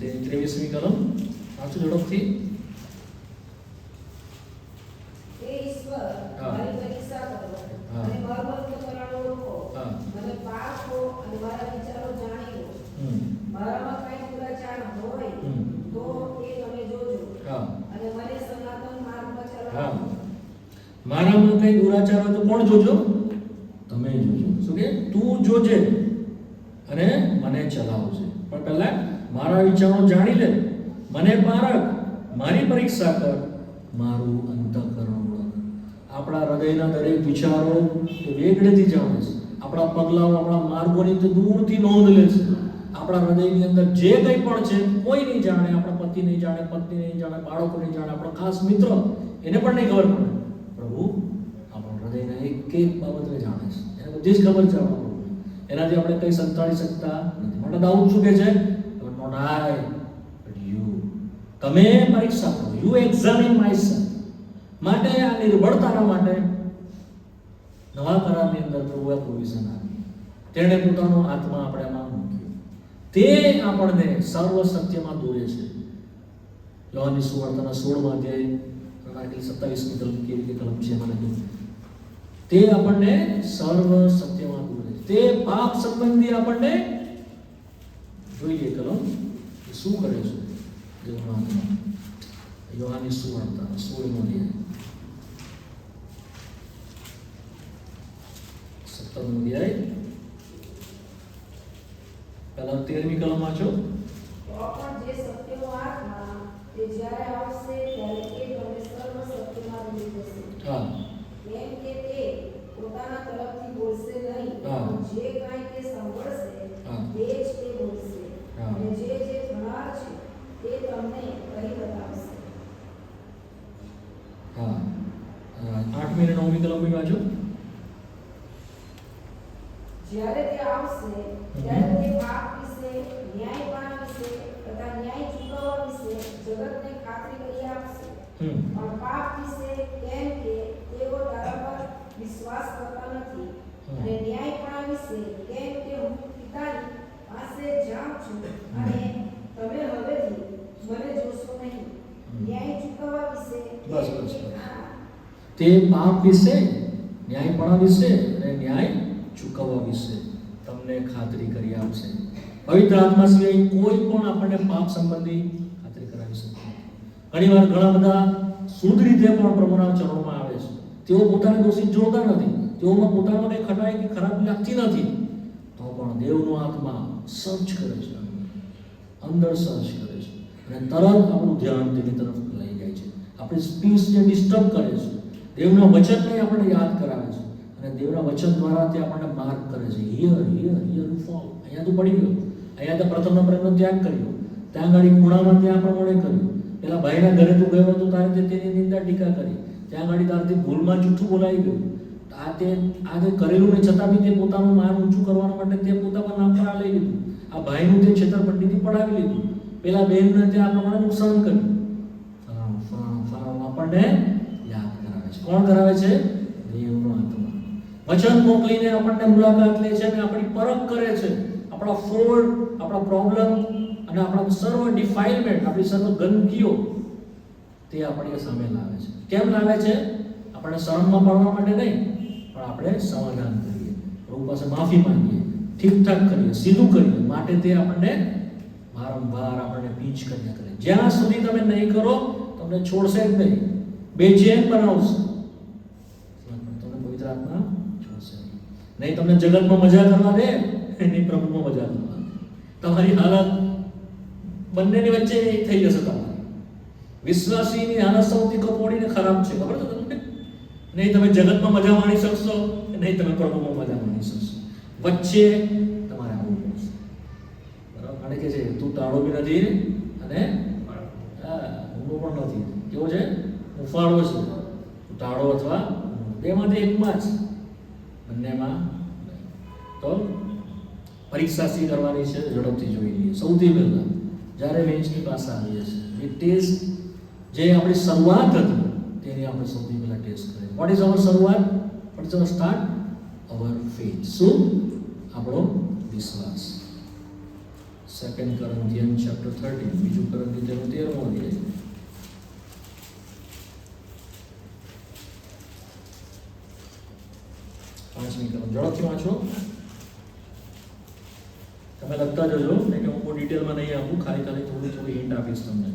તે 23મી કલમ. વાંચો ઝડપથી. હે ઈશ્વર, મારી પરીક્ષા કરો અને મારું કરારો રોકો. મને પાપો અને મારા વિચારો જાણી લો. મારામાં કંઈ દુરાચાર હોય તો એ તમે જોજો અને મને સનાતન માર્ગમાં ચલાવો. મારામાં કઈ દુરાચાર હોય તો કોણ જોજો? તમે જોજો. શું કે? તું જોજે અને મને ચલાવજે. પણ પહેલા મારા વિચારો જાણી લે, મને પારખ, મારી પરીક્ષા કર, મારું અંતઃકરણ ઓળખ. આપણા હૃદયના દરેક વિચારો એ વેગળેથી જાણે છે. આપણા પગલાઓ, આપણા માર્ગોની તો દૂરથી નોંધ લે છે. આપણા હૃદયની અંદર જે કંઈ પણ છે કોઈ નહીં જાણે. આપણા પતિ નહીં જાણે, પત્ની નહીં જાણે, બાળકો નહીં જાણે, આપણો ખાસ મિત્ર એને પણ નહીં ખબર પડે. પ્રભુ આપણા હૃદયના એક બાબતને જાણે છે. એને બધી જ ખબર છે આપણને. એનાથી આપણે કંઈ સંતાડી શકતા નથી. માટે દાઉદ શું કહે છે? Not I but you. તમે પરીક્ષા કરો. You examine myself. માટે આ નિર્બળતાના માટે નવા કરારની અંદર પ્રભુએ પ્રોવિઝન આપી. તેણે પોતાનો આત્મા આપણામાં મૂક્યો. તે આપણને સર્વ સત્યમાં દોરે છે. યોહાનની સુવાર્તાના 16મા અધ્યાય 27મી કલમ કેવી રીતે કલમ છે મને કહ્યું. તે આપણને સર્વ સત્યમાં દોરે છે. તે પાપ સંબંધી આપણને જોઈએ કલમ શું કરે છે. યોહાનની સુવાર્તાના 16મો અધ્યાય 17મો અધ્યાય પહેલા 13મી કલમ વાંચો. તો પણ જે સત્યનો આત્મા તે જ્યારે આવશે ત્યારે એ તમને સર્વ સત્યમાં લઈ જશે. કેમ કે તે પોતાના તરફથી બોલશે નહીં, પણ જે કાંઈ તે સાંભળશે તે જ તે બોલશે અને જે થનાર છે તે તમને કહી બતાવશે. 8મી અને 9મી કલમ વાંચો. જ્યારે તે આવશે ત્યારે તે પાપ વિશે, ન્યાયપાન વિશે તથા ન્યાય ચૂકવવા વિશે જગતને ખાતરી પણ પાપ વિશે કેમ કે તેઓ તારા પર વિશ્વાસ કરતા નથી. અને ન્યાયપણા વિશે કેમ કે હું પિતાની પાસે જાઉં છું અને તમે હવેથી મને જોશો નહીં. ન્યાય ચૂકવવા વિશે બસ બસ તે પાપ વિશે, ન્યાયપણા વિશે અને ન્યાય ચૂકવવા વિશે તમને ખાતરી કરી આપશે. પવિત્ર આત્મા સિવાય કોઈ પણ આપણને પાપ સંબંધી ખાતરી કરાવી શકે. ઘણીવાર ઘણા બધા શુદ્ધ રીતે પણ પ્રભુના ચરણોમાં આવે છે. તેઓ પોતાને દોષિત જોતા નથી, તેઓમાં પોતાનો કંઈ ખટાઈ કે ખરાબી લાગતી નથી, તો પણ દેવનો આત્મા સર્ચ કરે છે, અંદર સર્ચ કરે છે અને તરત આપણું ધ્યાન તેની તરફ લઈ જાય છે. આપણી સ્પીચને ડિસ્ટર્બ કરે છે, દેવના વચનને આપણને યાદ કરાવે છે અને દેવના વચન દ્વારા તે આપણને માર્ક કરે છે. Here here here you fall. અહીંયા તો પડી ગયો, અહીંયા તો પ્રથમ પ્રેમનો ત્યાગ કર્યો, ત્યાં ગાડી ખૂણામાં ત્યાં પ્રમાણે કર્યું, પેલા ભાઈના ઘરે તું ગયો હતો તારે તેની નિંદા ટીકા કરી, ત્યાં ગાડી તારથી ભૂલમાં જૂઠું બોલાઈ ગયું. આ તે કરેલું ને છતાં બી તે પોતાનું માન ઊંચું કરવા માટે તે પોતાના નામ પર લઈ લીધું. આ ભાઈનું તે છેતરપિંડીથી પડાવી લીધું, પેલા બહેનને તે આ પ્રમાણે નુકસાન કર્યું. આપણને યાદ કરાવે છે. કોણ કરાવે છે? દેવનો આત્મા. વચન મોકલીને આપણને મુલાકાત લે છે અને આપણી પરખ કરે છે. આપણા ફોલ્ટ, આપણા પ્રોબ્લેમ અને આપણા સર્વ ડિફાઇલમેન્ટ, આપણી સર્વ ગંદકીઓ તે આપણી સામે લાવે છે. કેમ લાવે છે? આપણે શરમમાં પડવા માટે નહીં, પણ આપણે સમાધાન કરીએ, પ્રભુ પાસે માફી માંગીએ, ઠીકઠાક કરીએ, સીધું કરીએ માટે તે આપણને વારંવાર આપણને પીચ કર્યા કરે. જ્યાં સુધી તમે નહીં કરો તમને છોડશે જ નહીં, બેચેન બનાવશે, તમને પવિત્ર આત્મા છોડશે નહીં. તમને જગતમાં મજા કરવા દે, નહીં પ્રભુમાં મજા કરવા દે. તમારી હાલત બંનેની વચ્ચે થઈ જશે. તમારી વિશ્વાસીની હાલત સૌથી કપોડીને ખરાબ છે, ખબર છે તમને? નહીં તમે જગતમાં મજા માણી શકશો, નહીં તમે પ્રભુમાં મજા માણી શકશો. વચ્ચે તમારે આવવું પડશે. બરાબર? કારણ કે છે તું તાળો બી નથી અને ઊંડો પણ નથી. કેવો છે? ઉફાળો છે. તાળો અથવા બેમાંથી એકમાં જ, બંનેમાં. તો પરીક્ષા શી કરવાની છે? ઝડપથી જોઈ લઈએ. સૌથી પહેલા જ્યારે વેચની પાસે આવીએ છીએ, એ ટેસ્ટ જે આપણી શરૂઆત હતી તેની આપણે સૌથી પહેલા ટેસ્ટ કરીએ. વોટ ઇઝ અવર શરૂઆત? What is our start? Our faith. શું? આપણો વિશ્વાસ. 2 Corinthians chapter 13, બીજું કરંથી તેનો 13મો અધ્યાય. પાંચમી કલમ ઝડપથી વાંચો. તમે લખતા જજો, નહીં કે હું કોઈ ડિટેલમાં નહીં આપું, ખાલી થોડી હિન્ટ આપીશ તમને.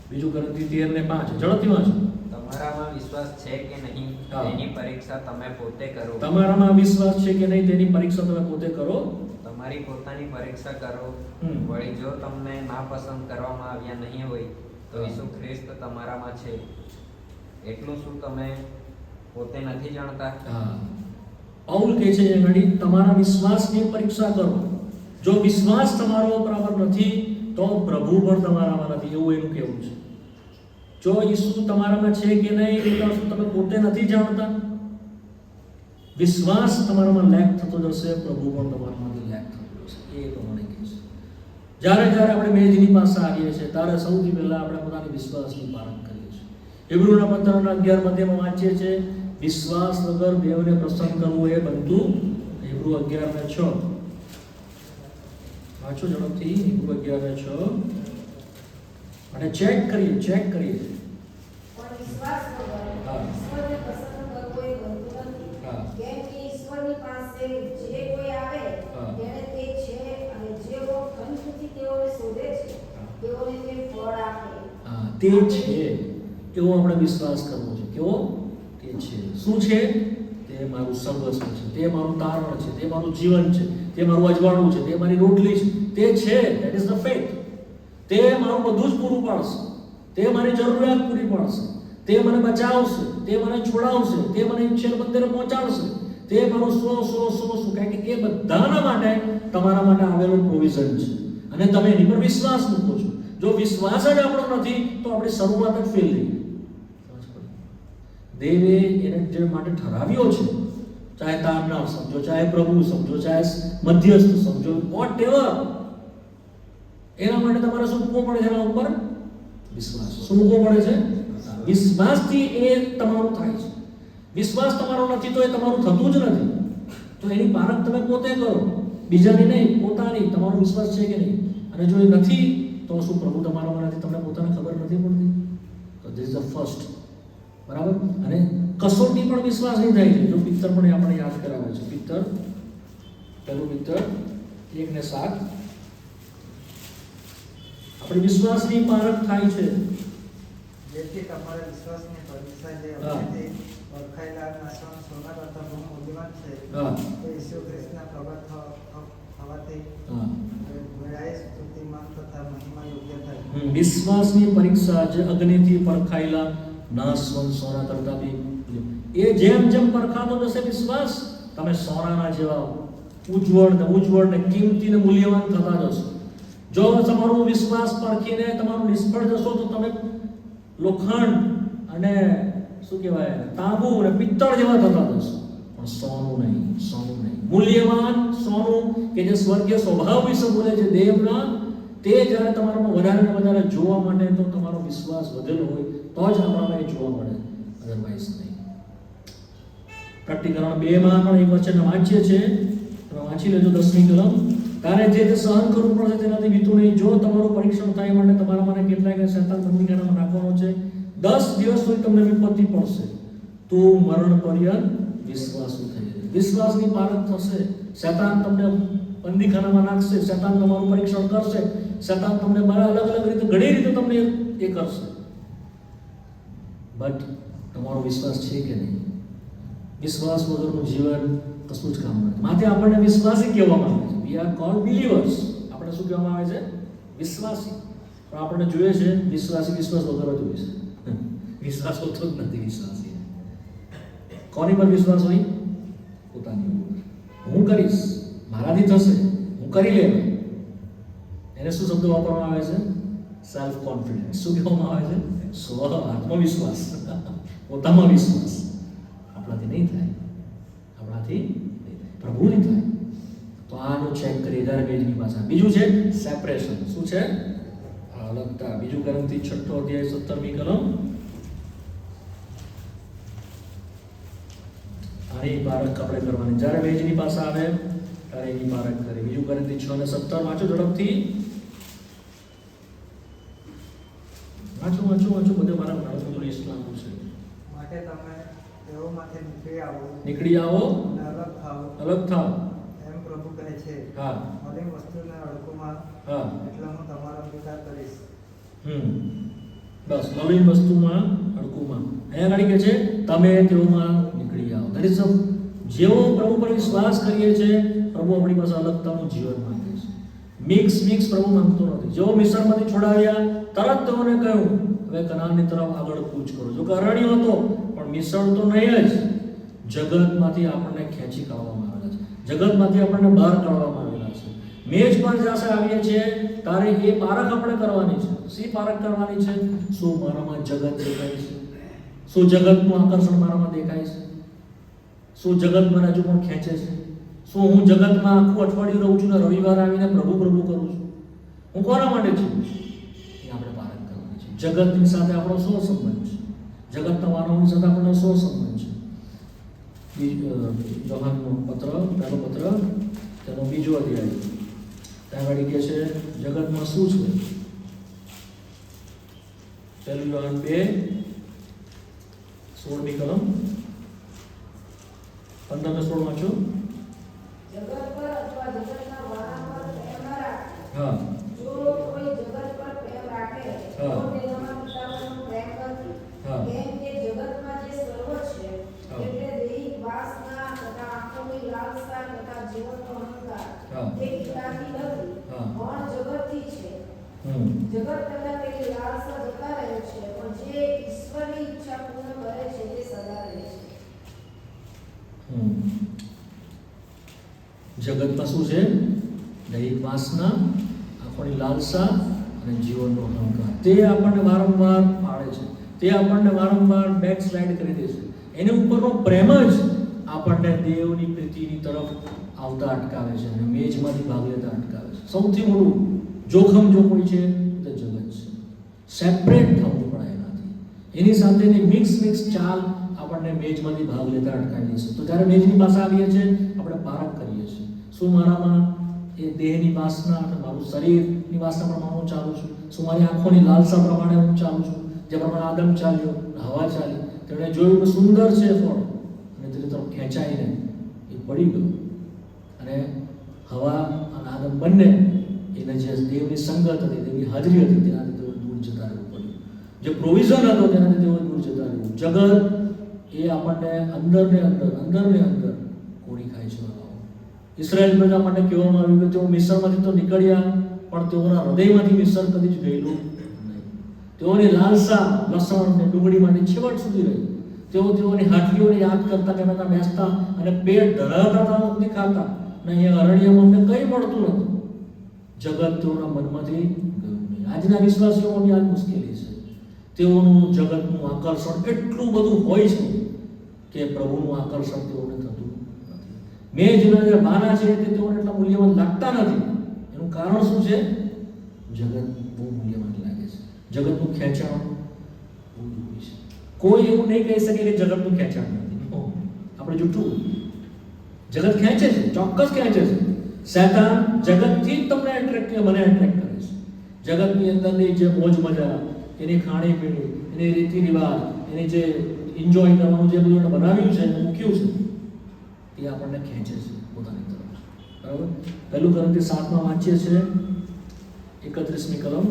બીજું કરંથી 13:5 ઝડપથી વાંચો. તમારામાં વિશ્વાસ છે કે નહીં તેની પરીક્ષા તમે પોતે કરો. તમારામાં વિશ્વાસ છે કે નહીં તેની પરીક્ષા તમે પોતે કરો. તમારી પોતાની પરીક્ષા કરો. વળી જો તમને નાપસંદ કરવામાં આવ્યા નહીં હોય તો ઈસુ ખ્રિસ્ત તમારામાં છે, એટલું શું તમે પોતે નથી જાણતા? પાઉલ કહે છે અહીંયા તમારા વિશ્વાસની પરીક્ષા કરો. જો વિશ્વાસ તમારો બરાબર નથી તો પ્રભુ પણ તમારામાં નથી, એવું એનું કહેવું છે. જો ઈસુ તમારામાં છે કે નહીં તો શું તમે પોતે નથી જાણતા? વિશ્વાસ તમારામાં લેક થતો જશે, પ્રભુ પણ તમારામાંથી લેક થતો જશે. એ પ્રમાણે કહે છે. જ્યારે આપણે મેજની પાસે આવીએ છીએ ત્યારે સૌથી પહેલા આપણે પોતાની વિશ્વાસની પારખ કરીએ છીએ. હિબ્રુના પત્રના 11 અધ્યાયમાં વાંચીએ છીએ, વિશ્વાસ વગર દેવને પ્રસન્ન કરવું એ બનતું. હિબ્રુ 11:6 વાંચો ઝડપથી. હિબ્રુ 11:6 અને ચેક કરીએ. પણ વિશ્વાસ વગર ઈશ્વરને પ્રસન્ન કરવું એ બનતું નથી. કેમ કે ઈશ્વરની પાસે જે કોઈ આવે તેને તે છે અને જેઓ ખંતથી તેઓને શોધે છે તેઓને તે ફળ આપે. તે છે એવો આપણે વિશ્વાસ કરવો છે. કેવો? તે છે. શું છે? તે મારું સર્વસ્વ છે, તે મારું તારણ છે, તે મારું જીવન છે, તે મારું અજવાળું છે, તે મારી રોટલી છે. તે છે. That is the faith. તે મારું બધું જ પૂરું પાડશે, તે મારી જરૂરિયાત પૂરી પાડશે, તે મને બચાવશે, તે મને છોડાવશે, તે મને ઈચ્છેલ મંદિરે પહોંચાડશે, તે મારું શું કારણ કે એ બધાના માટે તમારા માટે આવેલું પ્રોવિઝન છે અને તમે એની પર વિશ્વાસ મૂકો છો. જો વિશ્વાસ જ આપણો નથી તો આપણે શરૂઆત જ ફેલ થઈ. દેવે એને જે માટે ઠરાવ્યો છે, ચાહે તારનાર સમજો, ચાહે પ્રભુ સમજો, ચાહે મધ્યસ્થ સમજો, વોટ એવર, એના માટે તમારે શું મૂકવો પડે છે? એના ઉપર વિશ્વાસ. શું મૂકવો પડે છે? વિશ્વાસથી એ તમારું થાય છે. વિશ્વાસ તમારો નથી તો એ તમારું થતું જ નથી. તો એની પારખ તમે પોતે કરો, બીજાની નહીં, પોતાની. તમારો વિશ્વાસ છે કે નહીં? અને જો એ નથી તો શું પ્રભુ તમારામાં નથી, તમને પોતાને ખબર નથી પડતી? તો ધીસ ઇઝ ધ ફર્સ્ટ. બરાબર. અને કસોટી પણ વિશ્વાસની થાય છે. જો પિત્તર પણ આપણે યાદ કરાવે છે. પિત્તર, પહેલું પિત્તર 1:7. આપણે વિશ્વાસની પારખ થાય છે. જેથી તમારા વિશ્વાસની પરીક્ષા જે અગ્નિથી પરખાયેલા નાશવાન સોના કરતાં બહુ મૂલ્યવાન છે, તે ઈસુ ખ્રિસ્તના પ્રગટ થવાથી બધાએ સ્તુતિમાન તથા મહિમા યોગ્ય થાય. વિશ્વાસની પરીક્ષા જે અગ્નિથી પરખાયેલા નાશવંત સોના કરતાં બી, એ જેમ જેમ પરખાતો જશે વિશ્વાસ, તમે સોનાના જેવા ઉજ્જવળ ને કિંમતી ને મૂલ્યવાન થતા જશો. જો તમારો વિશ્વાસ પરખીને તમારું નિષ્ફળ જશો તો તમે લોખંડ અને શું કહેવાય તાંબુ અને પિત્તળ જેવા થતા જશો. પણ સોનું નહીં. મૂલ્યવાન સોનું કે જે સ્વર્ગીય સ્વભાવ વિશે બોલે છે દેવના, તે જ્યારે તમારામાં વધારે ને વધારે જોવા માટે તો તમારો વિશ્વાસ વધેલો હોય તો જ આપણામાં એ જોવા મળે, અધરવાઇઝ નહીં. પ્રકટીકરણ 2 પણ એક વચન વાંચીએ છીએ, તમે વાંચી લેજો 10મી કલમ. તારે જે સહન કરવું પડશે તેનાથી બીતું નહીં. જો તમારું પરીક્ષણ થાય માટે તમારા મને કેટલાય શૈતાન બંદીખાનામાં નાખવાનો છે, 10 દિવસ સુધી તમને વિપત્તિ પડશે, તો મરણ પર્યંત વિશ્વાસુ થઈ જાય. વિશ્વાસની પારખ થશે. શૈતાન તમને બંદીખાનામાં નાખશે, શૈતાન તમારું પરીક્ષણ કરશે, શૈતાન તમને અલગ અલગ રીતે ઘણી રીતે તમને એ કરશે. બટ તમારો વિશ્વાસ છે કે નહીં? વિશ્વાસ વગરનું જીવન કશું જ કામ નથી. માટે આપણને વિશ્વાસી કહેવામાં આવે છે. We are called believers. આપણે શું કહેવામાં આવે છે? વિશ્વાસી. પણ આપણને જોઈએ છે વિશ્વાસ વગર જ હોય છે. વિશ્વાસ હોતો જ નથી વિશ્વાસી. કોની પર વિશ્વાસ હોય? પોતાની ઉપર. હું કરીશ, મારાથી થશે, હું કરી લેવા. એને શું શબ્દ વાપરવામાં આવે છે? Self confidence. શું કહેવામાં આવે છે? સ્વ આત્મવિશ્વાસ, પોતામાં વિશ્વાસ. આપણાથી નહીં થાય, પ્રભુની થાય. તો આનો ચેક કરીએ 11 પાછા. બીજું છે સેપરેશન. શું છે? અલગતા. બીજું કોરિન્થી 6 અધ્યાય 17મી કલમ. આની પારખ આપણે કરવાની. જ્યારે વેજની પાસે આવે ત્યારે એની પારખ કરે. બીજું કોરિન્થી 6:17 વાંચો ઝડપથી. વાંચો બધે મારા ઘણું બધું લિસ્ટ નાખું છે. માટે તમે તેઓમાંથી નીકળી આવો, અલગ થાઓ, એમ પ્રભુ કહે છે. હા. મલિન વસ્તુના અડકુમાં, હા, એટલે હું તમારો અંગીકાર કરીશ. બસ મલિન વસ્તુમાં અડકુમાં. અહીંયા આગળ કે છે તમે તેઓમાં નીકળી આવો. ધેટ ઇઝ જેવો પ્રભુ પર વિશ્વાસ કરીએ છીએ, પ્રભુ આપણી પાસે અલગતાનું જીવન માંગે છે. મિક્સ પ્રભુ માંગતો નથી. જેવો મિશ્રણમાંથી છોડાવ્યા તરત તેઓને કહ્યું હવે કનાનની તરફ આગળ કૂચ કરો. જો કે અરણ્ય હતો પણ મિશ્રણ તો નહીં જ. જગતમાંથી આપણને ખેંચી કાઢવામાં આવેલા છે, જગતમાંથી આપણને બહાર કાઢવામાં આવેલા છે. મેજ પર જ્યારે આવીએ છીએ ત્યારે એ પારખ આપણે કરવાની છે. શી પારખ કરવાની છે? શું મારામાં જગત દેખાય છે? શું જગતનું આકર્ષણ મારામાં દેખાય છે? શું જગત મને હજુ પણ ખેંચે છે? શું હું જગતમાં આખું અઠવાડિયું રહું છું ને રવિવાર આવીને પ્રભુ કરું છું? હું કોના માટે છું? એ આપણે પારખ કરવાની છે. જગતની સાથે આપણો શું સંબંધ છે? જગતના માનવની સાથે આપણો શું સંબંધ છે? યોહાનનું પત્ર, પહેલો પત્ર, તેનો 2 અધ્યાય. ત્યાં આગળ કહે છે જગતમાં શું છે? પહેલું યોહાન 2:16મી કલમ. 15-16 વાંચો. જગત પર અથવા જગતના વાળા પર પ્રેમ ન રાખે. હા. જો કોઈ જગત પર પ્રેમ રાખે તો તેનામાં પિતાનો પ્રેમ નથી. કેમ કે જગતમાં જે સર્વ છે, એટલે દૈહિક વાસના તથા આંખોની લાલસા તથા જીવનનો અહંકાર, તે પિતાથી નથી પણ જગતથી છે. જગત તથા તેની લાલસા જતા રહે છે, પણ જે ઈશ્વરની ઈચ્છા પૂર્ણ કરે છે તે સદા રહે છે. જગતમાં શું છે? દૈહિક વાસના, આંખોની લાલસા અને જીવનનો અહંકાર. તે આપણને વારંવાર પાડે છે, તે આપણને વારંવાર બેકસ્લાઇડ કરી દે છે. એની ઉપરનો પ્રેમ જ આપણને દેવની પ્રીતિની તરફ આવતા અટકાવે છે અને મેજમાંથી ભાગ લેતા અટકાવે છે. સૌથી મોટું જોખમ જો કોઈ છે તો જગત છે. સેપરેટ થવું પડે એનાથી. એની સાથેની મિક્સ ચાલ આપણને મેજમાંથી ભાગ લેતા અટકાવીએ છીએ. તો જ્યારે મેજની પાસે આવીએ છીએ આપણે પારખ કરીએ છીએ. શું મારામાં એ દેહની વાસના અને મારું શરીરની વાસના પ્રમાણે હું ચાલું છું? શું મારી આંખોની લાલસા પ્રમાણે હું ચાલું છું? જે પ્રમાણે આદમ ચાલ્યો, હવા ચાલી, તેણે જોયું કે સુંદર છે ફળ, અને તેની તરફ ખેંચાઈને એ પડી ગયો. અને હવા અને આદમ બંને એને જે દેવની સંગત હતી, દેવની હાજરી હતી, તેનાથી તેઓ દૂર જતા રહેવું પડ્યું. જે પ્રોવિઝન હતો તેનાથી તેઓ દૂર જતા રહેવું. જગત એ આપણને અંદર કોણી ખાય છે. ઇસ્રાયેલ પ્રજા માટે કહેવામાં આવ્યું કે તેઓ મિસ્રમાંથી તો નીકળ્યા, પણ તેઓના હૃદયમાંથી મિસ્ર કદી જ ગયેલું નહીં. તેઓની લાલસા લસણ અને ડુંગળી માટે છેવટ સુધી રહી. તેઓની હાટલીઓને યાદ કરતા કે અમે ત્યાં બેસતા અને પેટ ધરાવતા હતા, નથી ખાતા, અને અહીંયા અરણ્યમાં અમને કંઈ મળતું નહોતું. જગત તેઓના મનમાંથી ગયું નહીં. આજના વિશ્વાસીઓની આ મુશ્કેલી છે. તેઓનું જગતનું આકર્ષણ એટલું બધું હોય છે કે પ્રભુનું આકર્ષણ તેઓને થતું નથી. મેજના જે બાના છે તે તેઓને એટલા મૂલ્યવાન લાગતા નથી. એનું કારણ શું છે? જગત બહુ મૂલ્યવાન લાગે છે. જગતનું ખેંચાણ બહુ દુઃખી છે. કોઈ એવું નહીં કહી શકે કે જગતનું ખેંચાણ નથી. આપણે જૂઠું. જગત ખેંચે છે, ચોક્કસ ખેંચે છે. શૈતાન જગતથી જ તમને મને એટ્રેક્ટ કરે છે. જગતની અંદરની જે મોજ મજા, એની ખાણીપીણી, એની રીતિ રિવાજ, એની જે એન્જોય કરવાનું જે બધું બનાવ્યું છે, મૂક્યું છે, એ આપણને ખેંચે છે પોતાની તરફ. બરાબર? પહેલું કોરિન્થી 7 વાંચીએ છીએ 31મી કલમ.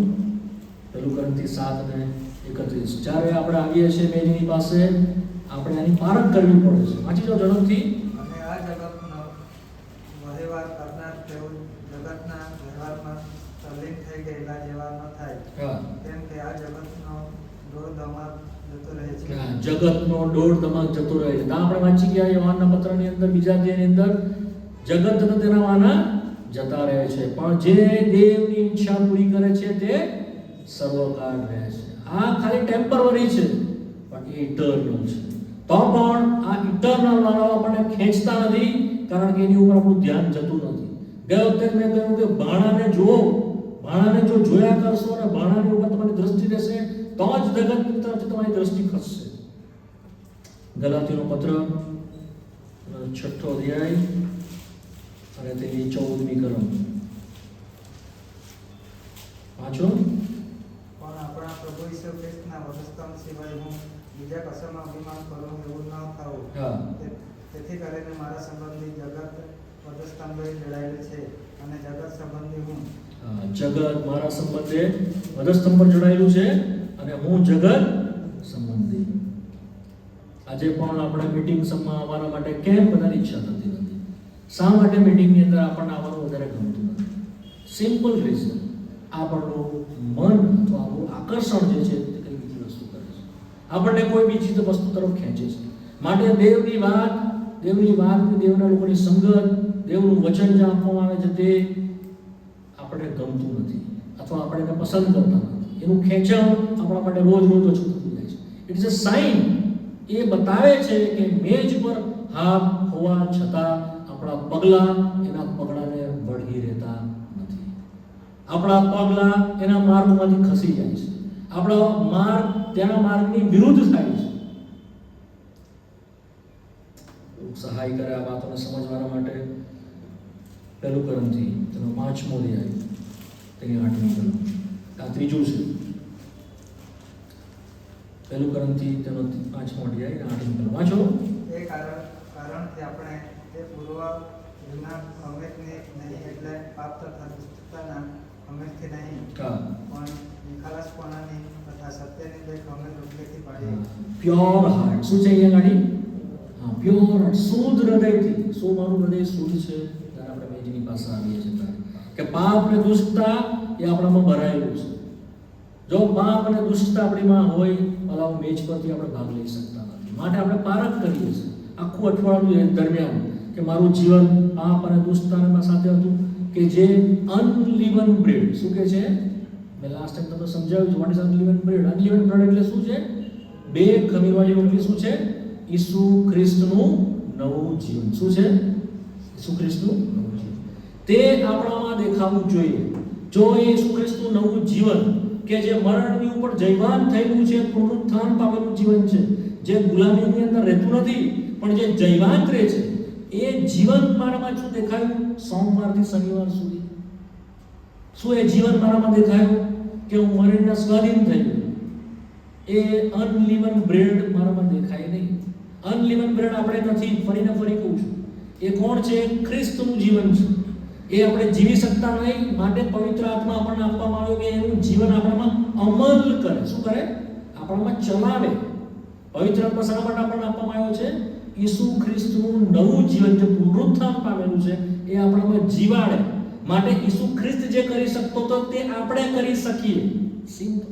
પહેલું કોરિન્થી 7 અને 31. જ્યારે આપણે આવીએ છીએ મેજની પાસે, આપણે આની પારખ કરવી પડે છે. વાંચી જાઓ ઝડપથી. અને આ જગતનો વહેવાર કરનાર તેઓ જગતના વ્યવહારમાં તલ્લીન થઈ ગયેલા જેવા ન થાય, કેમ કે આ જગતનો દોડ દમાક જતો રહે છે. જગતનો દોડ દમાક જતો રહે છે. આપણે વાંચી ગયા યોહાનના પત્રની અંદર, બીજા અધ્યાયની અંદર, જગત અને તેના વાના જતા રહે છે, પણ જે દેવની ઈચ્છા પૂરી કરે છે તે સર્વકાળ રહે છે. આ ખાલી ટેમ્પરરી છે, પણ એ ઇટર્નલ છે. તો પણ આ ઇટર્નલ વાળો આપણને ખેંચતા નથી, કારણ કે એની ઉપર આપણું ધ્યાન જતું નથી. ગયા વખતે મેં કહ્યું કે ભાણાને જો જોયા કરશો અને ભાણાની ઉપર તમારી દ્રષ્ટિ રહેશે, તો જ જગતની તરફથી તમારી દ્રષ્ટિ ખસશે. ગલાતીનો પત્ર 6 અધ્યાય અને તેની 14મી કલમ વાંચો. પણ આપણા પ્રભુ ઈસુ ખ્રિસ્તના વધસ્તંભ સિવાય હું બીજા કશામાં અભિમાન કરું એવું ન થવું. તેથી કરીને મારા સંબંધી જગત વધસ્તંભે જોડાયેલું છે, અને જગત સંબંધી હું. જગત મારા સંબંધે વધસ્તંભ પર જોડાયેલું છે, અને હું જગત સંબંધી. આજે પણ આપણે મીટિંગ્સમાં આવવા માટે કેમ બધાની ઈચ્છા થતી નથી? શા માટે મીટિંગની અંદર આપણને આવવાનું વધારે ગમતું નથી? સિમ્પલ રીઝન, આપણું મન અથવા આપણું આકર્ષણ જે છે તે કઈ બીજી વસ્તુ કરે છે. આપણને કોઈ બીજી વસ્તુ તરફ ખેંચે છે. માટે દેવની વાત, દેવના લોકોની સંગત, દેવનું વચન જે આપવામાં આવે છે તે આપણે ગમતું નથી, અથવા આપણે એને પસંદ કરતા નથી. એનું ખેંચાણ આપણા માટે રોજ ઓછું થતું જાય છે. It is a sign. એ બતાવે છે કે મેજ પર હાથ હોવા છતાં આપણા પગલાં એના પગલાંને વળગી રહેતા નથી. આપણા પગલાં એના માર્ગમાંથી ખસી જાય છે. આપણો માર્ગ તેના માર્ગની વિરુદ્ધ થાય છે. સહાય કરે આ વાતોને સમજવા માટે પહેલું કોરિન્થી તેનો 5મો અધ્યાય તેની 8મી કલમ. આ ત્રીજું છે. પહેલું કોરિન્થી તેનો 5મો અધ્યાય અને 8મી કલમ વાંચો. એ કારણથી આપણે તે પૂર્વ જૂના અમેજને નહીં, એટલે પાપ તથા દુષ્ટતાના અમેજથી નહીં, પણ નિખાલસપણાની તથા સત્યની દેખ અમેજ રૂપલેથી પાડીએ. Pure heart. શું છે અહીંયા ગાડી? પ્યોર હાર્ટ, શુદ્ધ હૃદયથી. શું મારું હૃદય શુદ્ધ છે? ત્યારે આપણે મેજની પાસે આવીએ છીએ ત્યારે કે પાપ અને દુષ્ટતા એ આપણામાં ભરાયેલું છે. જો પાપ અને દુષ્ટતા આપણીમાં હોય, ભલા મેજ પરથી આપણે ભાગ લઈ શકતા નથી. માટે આપણે પારખ કરીએ છીએ આખું અઠવાડિયું દરમિયાન કે મારું જીવન પાપ અને દુષ્ટતાના સાથે હતું કે જે અનલિવન બ્રેડ. શું કે છે? મેં લાસ્ટ ટાઈમ તમને સમજાવ્યું છે. What is unleaven bread? Unleaven bread એટલે શું છે? બે ખમીરવાળી રોટલી. શું છે? ઈસુ ખ્રિસ્તનું નવું જીવન. શું છે? ઈસુ ખ્રિસ્તનું નવું જીવન. તે આપણામાં દેખાવું જોઈએ. જો ઈસુ ખ્રિસ્તનું નવું જીવન કે જે મરણની ઉપર જયવાન થયેલું છે, પુનરુત્થાન પામેલું જીવન છે, જે ગુલામીની અંદર રહેતું નથી પણ જે જયવાન રહે છે, એ જીવન મારામાં શું દેખાયું સોમવારથી શનિવાર સુધી? શું એ જીવન મારામાં દેખાયું કે હું મરીને સ્વાધીન થઈ ગયો? એ અનલિવન બ્રેડ મારામાં દેખાય નહીં. અનલિવન બ્રેડ આપણે નથી, ફરીને ફરી કહું છું. એ કોણ છે? ખ્રિસ્તનું જીવન છે. એ આપણે જીવી શકતા નહીં, માટે પવિત્ર આત્મા આપણને આપવામાં આવ્યો કે એનું જીવન આપણામાં અમલ કરે. શું કરે? આપણામાં ચલાવે. પવિત્ર આત્મા શા માટે આપણને આપવામાં આવ્યો છે? ઈસુ ખ્રિસ્તનું નવું જીવન જે પુનરુત્થાન પામેલું છે એ આપણામાં જીવાડે. માટે ઈસુ ખ્રિસ્ત જે કરી શકતો હતો તે આપણે કરી શકીએ. સિમ્પલ.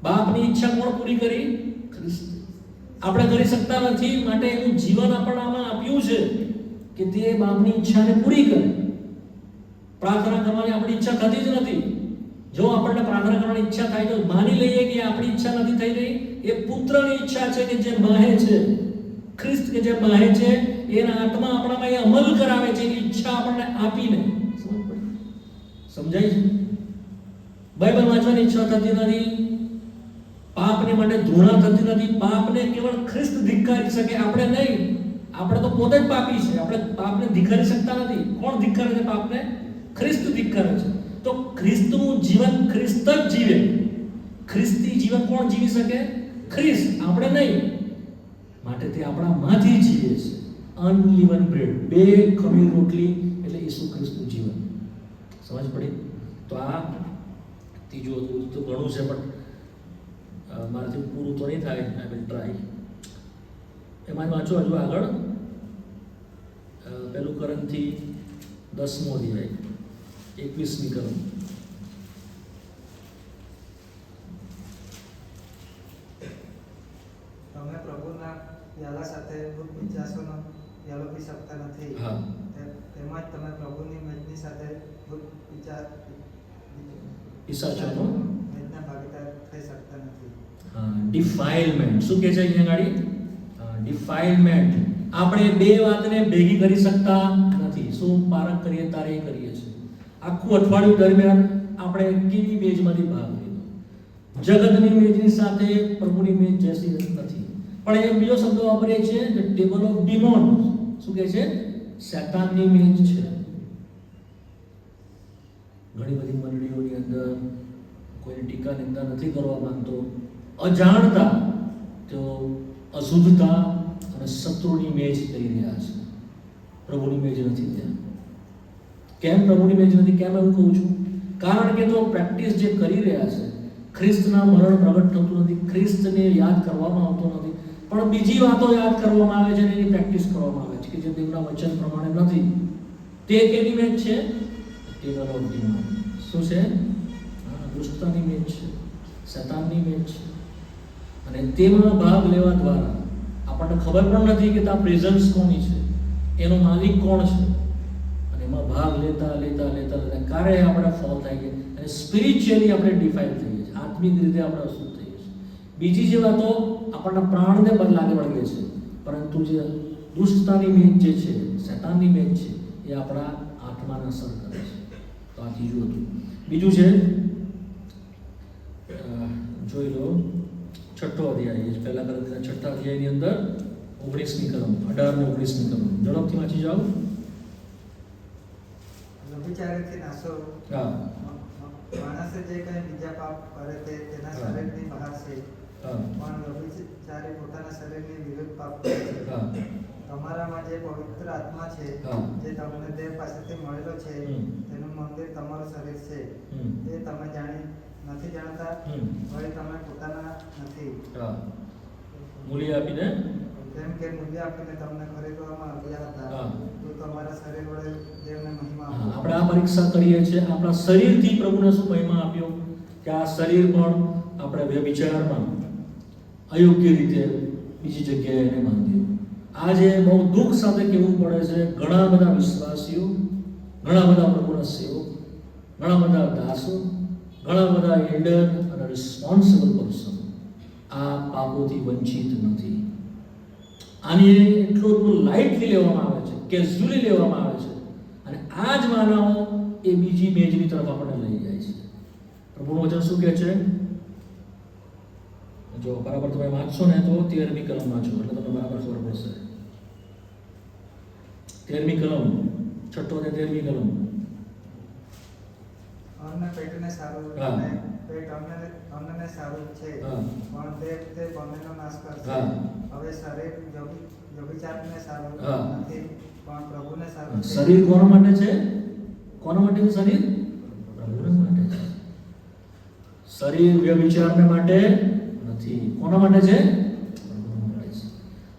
બાપની ઈચ્છા કોણ પૂરી કરી? ખ્રિસ્ત. આપણે કરી શકતા નથી, માટે એનું જીવન આપણને આપ્યું છે કે તે બાપની ઈચ્છાને પૂરી કરે. પ્રાર્થના કરવાની આપણી ઈચ્છા થતી જ નથી. જો આપણને પ્રાર્થના કરવાની ઈચ્છા થાય તો માની લઈએ કે આપણી ઈચ્છા નથી થઈ રહી, એ પુત્રની ઈચ્છા છે કે જે માહે છે, ખ્રિસ્ત કે જે માહે છે, એના આત્મા આપણામાં એ અમલ કરાવે છે, એની ઈચ્છા આપણને આપીને. સમજાય છે? બાઇબલ વાંચવાની ઈચ્છા થતી નથી, પાપને માટે ધૂણા થતી નથી. પાપને કેવળ ખ્રિસ્ત ધિક્કારી શકે, આપણે નહીં. આપણે તો પોતે જ પાપી છે, આપણે પાપને ધિક્કારી શકતા નથી. કોણ ધિક્કારે છે પાપને? ખ્રિસ્ત ધિક્કારે છે. તો ખ્રિસ્તનું જીવન ખ્રિસ્ત જ જીવે. ખ્રિસ્તી જીવન કોણ જીવી શકે? ખ્રિસ્ત, આપણે નહીં. માટે તે આપણામાંથી જીવે છે. અનલિવન બ્રેડ, 2 ખમીર રોટલી એટલે ઈસુ ખ્રિસ્તનું જીવન. સમજ પડી? તો આ ત્રીજું હતું. તો ઘણું છે પણ મારાથી પૂરું તો નહીં થાય. I will try. એમાં વાંચો હજુ આગળ. પહેલું કરંથી 10મો અધ્યાય 21મી કલમ. તમે પ્રભુના પ્યાલા સાથે દુઃખ વિચારશોનો પ્યાલો પી શકતા નથી. હા. તેમાં જ તમે પ્રભુની મેજની સાથે દુઃખ ઈસાચોનો મેજના ભાગીદાર થઈ શકતા નથી. ડિફાઇલમેન્ટ. શું કહે છે અહીંયા ગાડી? ડિફાઇલમેન્ટ. આપણે બે વાતને ભેગી કરી શકતા નથી. શું પારક કરીએ તારે એ કરીએ છીએ. આખું અઠવાડિયું દરમિયાન આપણે કેવી મેજમાંથી ભાગ લીધો? જગતની મેજની સાથે પ્રભુની મેજ જૈસી નથી. પણ એ બીજો શબ્દ વાપરીએ છીએ ટેબલ ઓફ ડિમોન. શું કહે છે? શેતાનની મેજ છે. ઘણી બધી મંડળીઓની અંદર કોઈને ટીકા નિંદા નથી કરવા માંગતો, અજાણતા તેઓ અશુદ્ધતા અને શત્રુની મેજ લઈ રહ્યા છે. પ્રભુની મેજ નથી ત્યાં. કેમ પ્રભુની મેજ નથી? કેમ એવું કહું છું? કારણ કે તો પ્રેક્ટિસ જે કરી રહ્યા છે, ખ્રિસ્તના મરણ પ્રગટ થતું નથી, ખ્રિસ્તને યાદ કરવામાં આવતો નથી, પણ બીજી વાતો યાદ કરવામાં આવે છે અને એની પ્રેક્ટિસ કરવામાં આવે છે કે જે દેવના વચન પ્રમાણે નથી. તે કેની મેજ છે? Table of demon. શું છે? દુષ્ટતાની મેજ છે, શૈતાનની મેજ છે. અને તેમાં ભાગ લેવા દ્વારા આપણને ખબર પણ નથી કે આ પ્રેઝન્સ કોની છે, એનો માલિક કોણ છે. અને એમાં ભાગ લેતા લેતા લેતા લેતા ક્યારે આપણે ફોલ થાય છે અને સ્પિરિચ્યુઅલી આપણે ડિફાઇન થઈએ છીએ, આત્મિક રીતે આપણે અશુદ્ધ થઈએ છીએ. બીજી જે વાતો આપણના પ્રાણને બદલાને વળગે છે, પરંતુ જે દુષ્ટતાની મેજ જે છે, શૈતાનની મેજ છે, એ આપણા આત્માને અસર કરે છે. તો આ ત્રીજું હતું. બીજું છે, જોઈ લો, 6ઠ્ઠો અધ્યાય, પહેલા કરંથીના 6ઠ્ઠા અધ્યાયની અંદર 19મી કલમ, 18 ને 19મી કલમ ઝડપથી વાંચી જાઓ. વ્યભિચારીથી નાશો. હા. માણસે જે કંઈ બીજા પાપ કરે તે તેના શરીરની બહાર છે, પણ વ્યભિચારી પોતાના શરીરની વિરુદ્ધ પાપ કરે છે. તમારામાં જે પવિત્ર આત્મા છે, જે તમને દેવ પાસેથી મળેલો છે, તેનું મંદિર તમારું શરીર છે, એ તમે નથી જાણતા, હવે તમે પોતાના નથી. મૂલ્ય આપીને, જેમ કે મૂલ્ય આપીને તમને ખરીદવામાં આવ્યા હતા, તો તમારા શરીર વડે દેવને મહિમા આપો. આપણે આ પરીક્ષા કરીએ છીએ, આપણા શરીરથી પ્રભુને શું મહિમા આપ્યો કે આ શરીર પણ આપણે વ્યભિચારમાં અયોગ્ય રીતે બીજી જગ્યાએ એને બાંધ્યું. આજે બહુ દુઃખ સાથે કહેવું પડે છે, ઘણા બધા વિશ્વાસીઓ, ઘણા બધા પ્રભુના સેવક, ઘણા બધા દાસો, ઘણા બધા એલ્ડર અને રિસ્પોન્સિબલ પર્સન આ પાપોથી વંચિત નથી. આને એટલું લાઇટલી લેવામાં આવે છે, કેઝ્યુઅલી લેવામાં આવે છે, અને આ જ માનવો એ બીજી મેજની તરફ આપણને લઈ જાય છે. પ્રભુનું વચન શું કહે છે? જો બરાબર તમે વાંચશો ને તો 13મી કલમ વાંચો એટલે તમને બરાબર ખબર પડશે. 13મી કલમ, છઠ્ઠો અને 13મી કલમ. અન્ન પેટને સારું હા. અને પેટ અન્નને સારું છે, હા. પણ તે બંનેનો નાશ કરશે. હા. હવે શરીર વ્યભિચારને સારું હા. નથી, પણ પ્રભુને સારું છે. શરીર કોના માટે છે? કોના માટે છે શરીર? પ્રભુના માટે છે. શરીર વ્યભિચારને માટે નથી. કોના માટે છે? પ્રભુના માટે છે.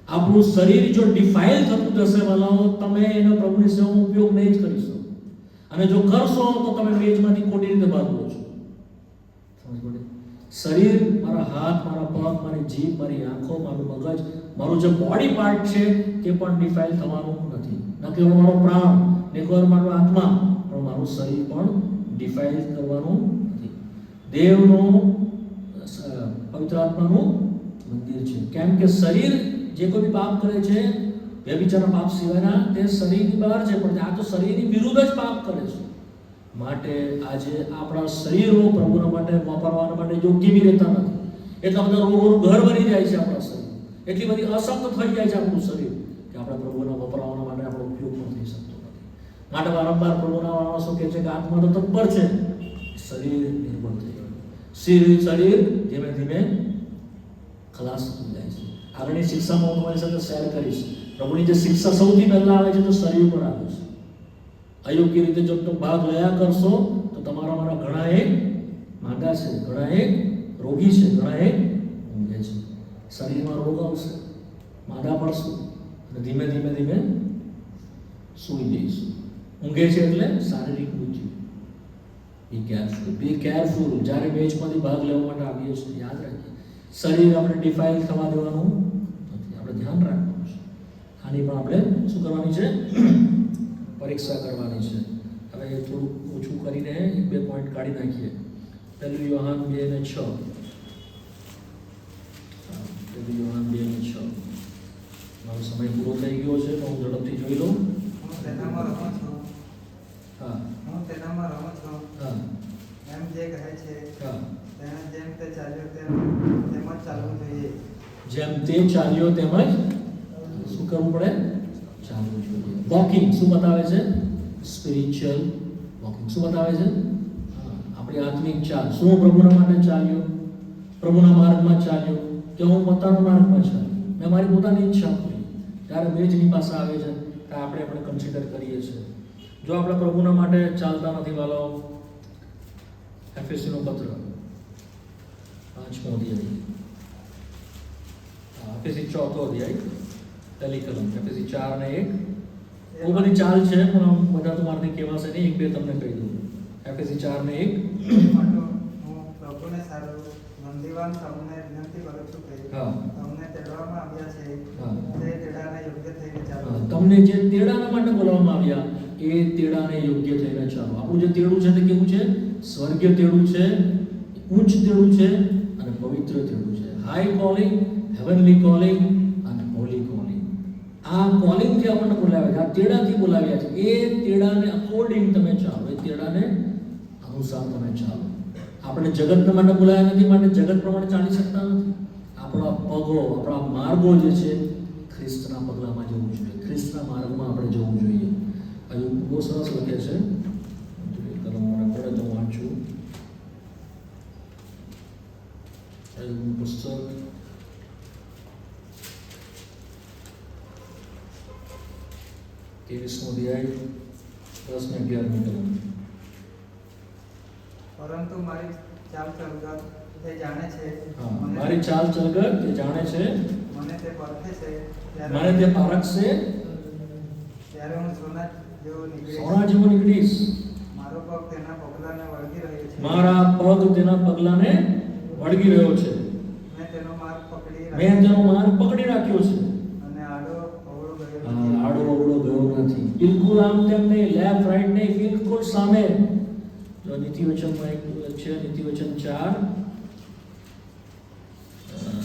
આપણું શરીર જો ડિફાઇલ થતું જશે વાલાઓ, તમે એનો પ્રભુની સેવામાં ઉપયોગ નહીં જ કરી શકો. અને જો કરશો તો તમે મેજમાંથી ખોટી રીતે ભાગો છો. સમજ પડી? શરીર, મારા હાથ, મારા પગ, મારી જીભ, મારી આંખો, મારું મગજ, મારું જે બોડી પાર્ટ છે તે પણ ડિફાઇલ થવાનું નથી. ન કેવળ મારો પ્રાણ, ન કેવળ મારો આત્મા, પણ મારું શરીર પણ ડિફાઇલ કરવાનું નથી. દેવનું પવિત્ર આત્માનું મંદિર છે. કેમ કે શરીર જે કોઈ બી પાપ કરે છે, વ્યભિચારના પાપ સિવાયના, તે શરીરની બહાર છે, પણ આ તો શરીરની વિરુદ્ધ જ પાપ કરે છે. માટે આજે આપણા શરીરો પ્રભુના માટે વાપરવાના માટે યોગ્ય બી રહેતા નથી. એટલા બધા રોગોનું ઘર બની જાય છે આપણા શરીર. એટલી બધી અશક્ત થઈ જાય છે આપણું શરીર કે આપણે પ્રભુના વપરાવાના માટે આપણો ઉપયોગ પણ થઈ શકતો નથી. માટે વારંવાર પ્રભુના માણસો કહે છે કે આત્મા તો તત્પર છે, શરીર નિર્બળ થઈ ગયું. શરીર ધીમે ધીમે ખલાસ થઈ જાય છે. આગળની શિક્ષામાં હું તમારી સાથે શેર કરીશ. પ્રભુની જે શિક્ષા સૌથી પહેલા આવે છે તો શરીર પર આવે છે. અયોગ્ય રીતે જો તમે ભાગ લયા કરશો તો તમારા મારા ઘણા એક માંદા છે, ઘણા એક રોગી છે, ઘણા એક ઊંઘે છે. શરીરમાં રોગ આવશે, માંદા પડશું અને ધીમે ધીમે ધીમે સૂઈ જઈશું. ઊંઘે છે એટલે શારીરિક મૃત્યુ. Be careful. જ્યારે મેચમાંથી ભાગ લેવા માટે આવીએ છીએ, યાદ રાખીએ, શરીર આપણે ડિફાઇલ થવા દેવાનું નથી. આપણે ધ્યાન રાખવાનું છે. આની પણ આપણે શું કરવાની છે? પરીક્ષા કરવાની છે. હવે થોડું ઓછું કરીને 1-2 પોઈન્ટ કાઢી નાખીએ. 1 યોહાન 2:6. 1 યોહાન 2:6. મારો સમય પૂરો થઈ ગયો છે તો હું ઝડપથી જોઈ લઉં. હું તેનામાં રહું છું. હા. હું તેનામાં રહું છું. હા. એમ જે કહે છે, હા. તેને જેમ તે ચાલ્યો તેમ જ ચાલવું જોઈએ. જેમ તે ચાલ્યો તેમ જ શું કરવું પડે? ચાલવું જોઈએ. વોકિંગ શું બતાવે છે? Spiritual walking. શું બતાવે છે? આપણી આત્મિક ચાલ. શું પ્રભુના માટે ચાલ્યો? પ્રભુના માર્ગમાં ચાલ્યો કે હું પોતાના માર્ગમાં ચાલ્યો? મેં મારી પોતાની ઈચ્છા કરી. ત્યારે મેજની પાસે આવે છે ત્યારે આપણે કન્સિડર કરીએ છીએ. જો આપણે પ્રભુના માટે ચાલતા નથી વાલો, એફએસસીનો પત્ર 5મો અધ્યાય, એફએસસી 4થો અધ્યાય, પહેલી કલમ, એફએસસી 4:1. બહુ બધી ચાલ છે પણ બધા તો મારાથી કહેવાશે નહીં. 1-2 તમને કહી દઉં. એફએસસી 4:1. માટે હું પ્રભુને સારું નોંધીવાન તમને વિનંતી કરું છું કે હા. તમને તેડવામાં આવ્યા છે હા. તે તેડાને યોગ્ય થઈને ચાલો. તમને જે તેડાના માટે બોલાવવામાં આવ્યા એ તેડાને યોગ્ય થઈને ચાલો. આપણું જે તેડું છે તે કેવું છે? સ્વર્ગીય તેડું છે, ઉચ્ચ તેડું છે અને પવિત્ર તેડું છે. હાઈ કોલિંગ, હેવનલી કોલિંગ અને હોલી કોલિંગ. આ કોલિંગથી આપણને બોલાવ્યા છે, આ તેડાથી બોલાવ્યા છે. એ તેડાને અકોર્ડિંગ તમે ચાલો, એ તેડાને અનુસાર તમે ચાલો. આપણે જગતના માટે બોલાવ્યા નથી, માટે જગત પ્રમાણે ચાલી શકતા નથી. આપણા પગો, આપણા માર્ગો જે છે ખ્રિસ્તના પગલામાં જવું જોઈએ, ખ્રિસ્તના માર્ગમાં આપણે જવું જોઈએ. હજુ બહુ સરસ લખે છે. કલમ મને પડે તો વાંચું. પુસ્તક ત્રેવીસમો અધ્યાય 10 ને 11મી કલમ. પરંતુ મારી ચાલ ચલગત તે જાણે છે. હા, મારી ચાલ ચલગત તે જાણે છે, મને તે પરખે છે. મને તે પારખશે, ત્યારે હું સોના જેવો નીકળીશ. સોના જેવો નીકળીશ. મારો પગ તેના પગલાને વળગી રહ્યો છે. મારા પગ તેના પગલાને વળગી રહ્યો છે. મેં તેનો માર્ગ મેં તેનો માર્ગ પકડી રાખ્યો છે. અને આડો અવળો ગયો હા, નથી. આડો અવળો ગયો નથી. બિલકુલ આમ તેમ નહીં, લેફ્ટ રાઈટ નહીં, બિલકુલ સામે. જો નીતિવચનમાં એક છે, નીતિવચન 4,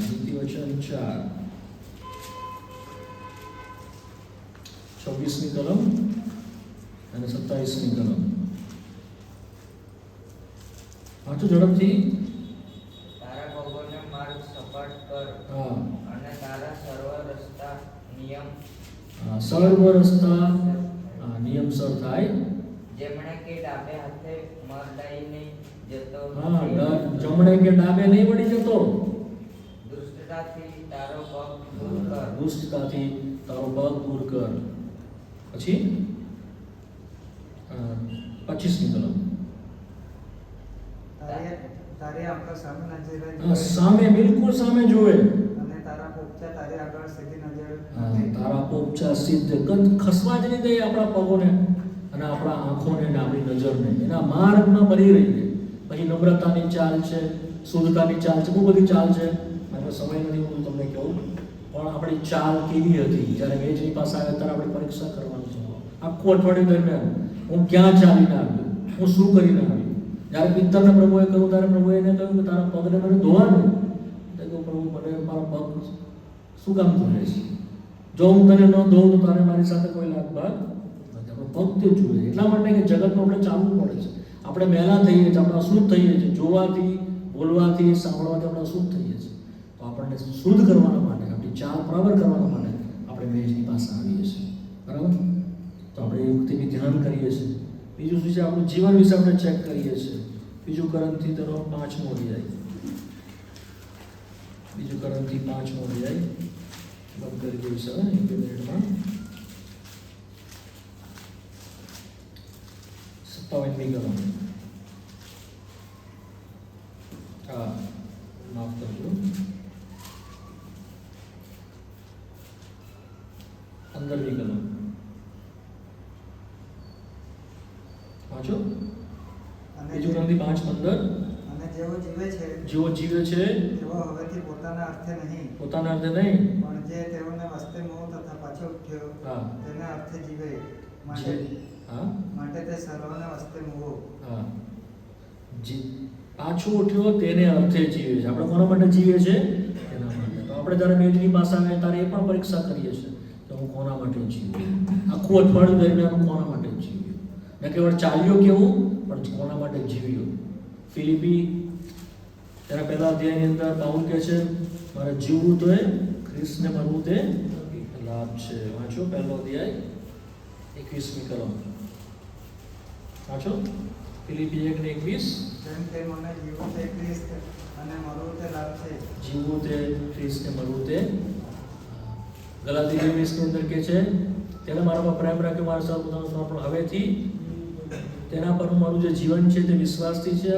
નીતિવચન 4 26મી કલમ અને 27મી કલમ. વાંચો ઝડપથી. તારા પગોનો માર્ગ સપાટ નિયમ સર્વ રસ્તા નિયમસર થાય. જેમણે કે ડાબે હાથે મરડાઈને જતો જમણે કે ડાબે નહીં વળી જતો. દુષ્ટતાથી તારો પગ દૂર કર. દુષ્ટતાથી તારો પગ દૂર કર. પછી 25મી કલમ. તારી આંખો સામે નજરે સામે, બિલકુલ સામે જોવે. અને તારા પોપચા તારી આગળ સીધી નજર તારા પોપચા સીધે ખસવા જ નહીં દે આપણા પગોને અને આપણા આંખોને અને આપણી નજરને. એના માર્ગમાં બની રહીએ. પછી નમ્રતાની ચાલ છે, શુદ્ધતાની ચાલ છે, બહુ બધી ચાલ છે. મારો સમય નથી હું તમને કહું, પણ આપણી ચાલ કેવી હતી જ્યારે મેજની પાસે આવે ત્યારે આપણે પરીક્ષા કરવાની છે. આખું અઠવાડિયું દરમિયાન હું ક્યાં ચાલીને આવ્યો, હું શું કરીને આવ્યો. જ્યારે પિત્તરને પ્રભુએ કહ્યું ત્યારે પ્રભુએ એને કહ્યું કે તારા પગને મને ધોવાનું. એટલે કહ્યું પ્રભુ મને મારા પગ શું કામ ધોવે છે? જો હું તને ન ધોઉં તો તારે મારી સાથે કોઈ લાગભાગ નથી. આપણે પગ તે જોઈએ એટલા માટે કે જગતમાં આપણે ચાલવું પડે છે. આપણે મહેલા થઈએ છીએ, આપણે અશુદ્ધ થઈએ છીએ. જોવાથી, બોલવાથી, સાંભળવાથી આપણે અશુદ્ધ થઈએ છીએ. તો આપણને શુદ્ધ કરવાના માટે, આપણી ચાલ બરાબર કરવાના માટે આપણે મેજની પાસે આવીએ છીએ. બરાબર? તો આપણે એ વખતે બી ધ્યાન કરીએ છીએ. બીજું શું છે, આપણું જીવન વિશે આપણે ચેક કરીએ છીએ. બીજું કરંથી તેનો 5મો અધ્યાય. બીજું કરંથી 5મો અધ્યાય બંધ કરી દઈશું સર 1 મિનિટમાં. 57મી કલમ. માફ કરજો, 15મી કલમ વાંચો. બીજું કરંથી 5:15. અને જેવો જીવે છે જેવો જીવે છે તેઓ હવેથી પોતાના અર્થે નહીં, પોતાના અર્થે નહીં, પણ જે તેઓને વસ્તે મોહ તથા પાછો ઉઠ્યો તેના અર્થે જીવે. માટે તે સર્વને વસ્તે મોહ. પાછો ઉઠ્યો તેને અર્થે જીવે છે. આપણે કોના માટે જીવીએ છીએ? એના માટે. તો આપણે જ્યારે મેજની પાસે આવે ત્યારે એ પણ પરીક્ષા કરીએ છીએ કે હું કોના માટે જીવ્યો. આખું અઠવાડિયું દરમિયાન હું કોના માટે જીવ્યો. ન કેવળ ચાલ્યો કેવું, પણ કોના માટે જીવ્યો. ફિલિપી તેના પહેલા અધ્યાયની અંદર પાઉલ કહે છે મારે જીવવું તો એ ખ્રિસ્તને મરવું તે લાભ છે. વાંચો પહેલો અધ્યાય 21મી કલમ. વાંચો ફિલિપી 1:21. જેમ કે મને જીવવું તે ખ્રિસ્ત અને મરવું તે લાભ છે. જીવવું તે ખ્રિસ્તને મરવું તે. ગલાતી 2:20 અંદર કહે છે તેને મારામાં પ્રેમ રાખ્યો, મારા સૌ પોતાનું સમર્પણ. હવેથી તેના પરનું મારું જે જીવન છે તે વિશ્વાસથી છે.